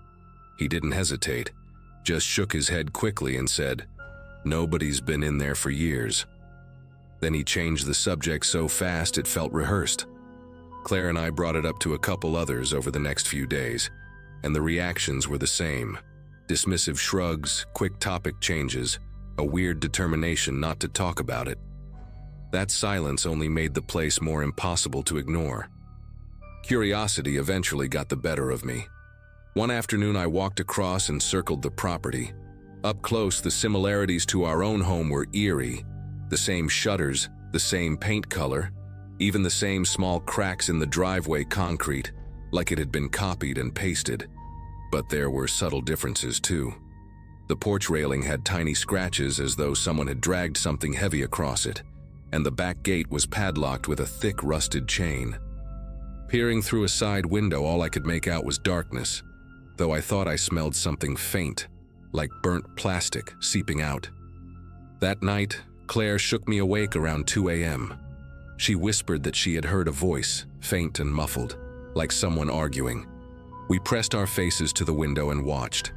He didn't hesitate, just shook his head quickly and said, "Nobody's been in there for years." Then he changed the subject so fast it felt rehearsed. Claire and I brought it up to a couple others over the next few days, and the reactions were the same. Dismissive shrugs, quick topic changes, a weird determination not to talk about it. That silence only made the place more impossible to ignore. Curiosity eventually got the better of me. One afternoon, I walked across and circled the property. Up close, the similarities to our own home were eerie. The same shutters, the same paint color, even the same small cracks in the driveway concrete, like it had been copied and pasted. But there were subtle differences too. The porch railing had tiny scratches as though someone had dragged something heavy across it, and the back gate was padlocked with a thick rusted chain. Peering through a side window, all I could make out was darkness, though I thought I smelled something faint, like burnt plastic seeping out. That night, Claire shook me awake around 2 a.m. She whispered that she had heard a voice, faint and muffled, like someone arguing. We pressed our faces to the window and watched.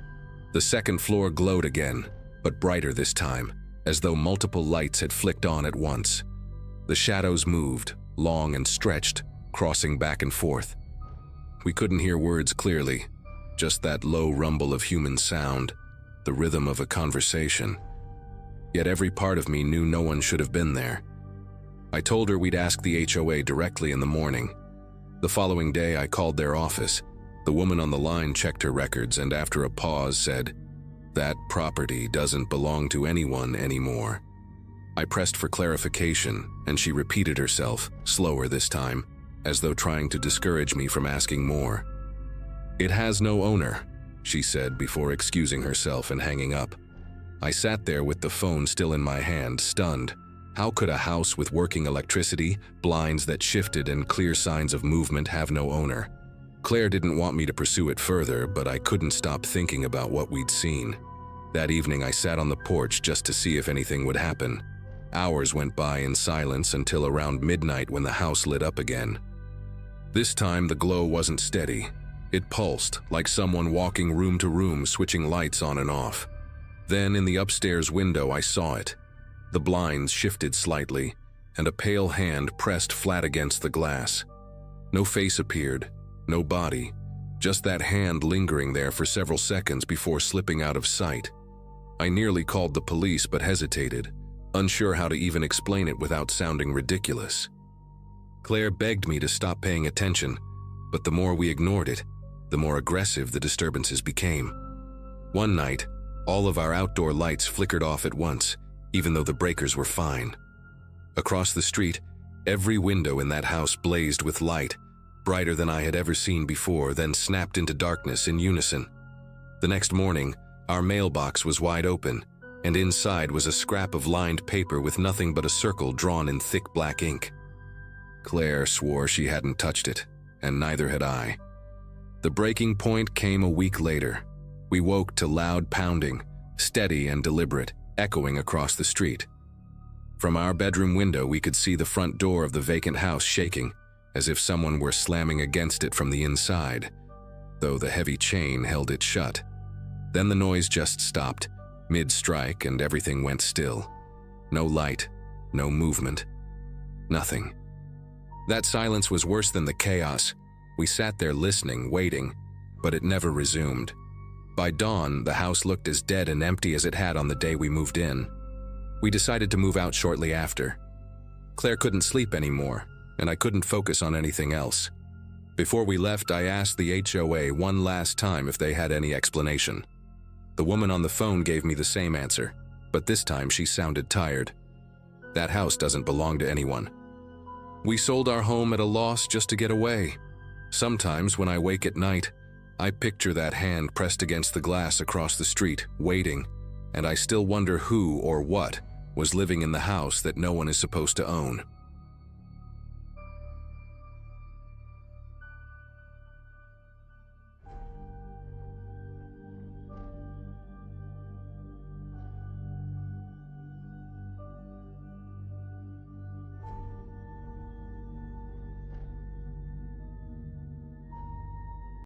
The second floor glowed again, but brighter this time, as though multiple lights had flicked on at once. The shadows moved, long and stretched, crossing back and forth. We couldn't hear words clearly, just that low rumble of human sound, the rhythm of a conversation. Yet every part of me knew no one should have been there. I told her we'd ask the HOA directly in the morning. The following day, I called their office. The woman on the line checked her records and after a pause said, "That property doesn't belong to anyone anymore." I pressed for clarification, and she repeated herself, slower this time, as though trying to discourage me from asking more. "It has no owner," she said before excusing herself and hanging up. I sat there with the phone still in my hand, stunned. How could a house with working electricity, blinds that shifted, and clear signs of movement have no owner? Claire didn't want me to pursue it further, but I couldn't stop thinking about what we'd seen. That evening I sat on the porch just to see if anything would happen. Hours went by in silence until around midnight when the house lit up again. This time the glow wasn't steady. It pulsed, like someone walking room to room, switching lights on and off. Then in the upstairs window I saw it. The blinds shifted slightly, and a pale hand pressed flat against the glass. No face appeared, no body, just that hand lingering there for several seconds before slipping out of sight. I nearly called the police but hesitated, unsure how to even explain it without sounding ridiculous. Claire begged me to stop paying attention, but the more we ignored it, the more aggressive the disturbances became. One night, all of our outdoor lights flickered off at once, even though the breakers were fine. Across the street, every window in that house blazed with light, brighter than I had ever seen before, then snapped into darkness in unison. The next morning, our mailbox was wide open, and inside was a scrap of lined paper with nothing but a circle drawn in thick black ink. Claire swore she hadn't touched it, and neither had I. The breaking point came a week later. We woke to loud pounding, steady and deliberate, echoing across the street. From our bedroom window, we could see the front door of the vacant house shaking, as if someone were slamming against it from the inside, though the heavy chain held it shut. Then the noise just stopped, mid-strike, and everything went still. No light, no movement, nothing. That silence was worse than the chaos. We sat there listening, waiting, but it never resumed. By dawn, the house looked as dead and empty as it had on the day we moved in. We decided to move out shortly after. Claire couldn't sleep anymore, and I couldn't focus on anything else. Before we left, I asked the HOA one last time if they had any explanation. The woman on the phone gave me the same answer, but this time she sounded tired. That house doesn't belong to anyone. We sold our home at a loss just to get away. Sometimes when I wake at night, I picture that hand pressed against the glass across the street, waiting, and I still wonder who or what was living in the house that no one is supposed to own.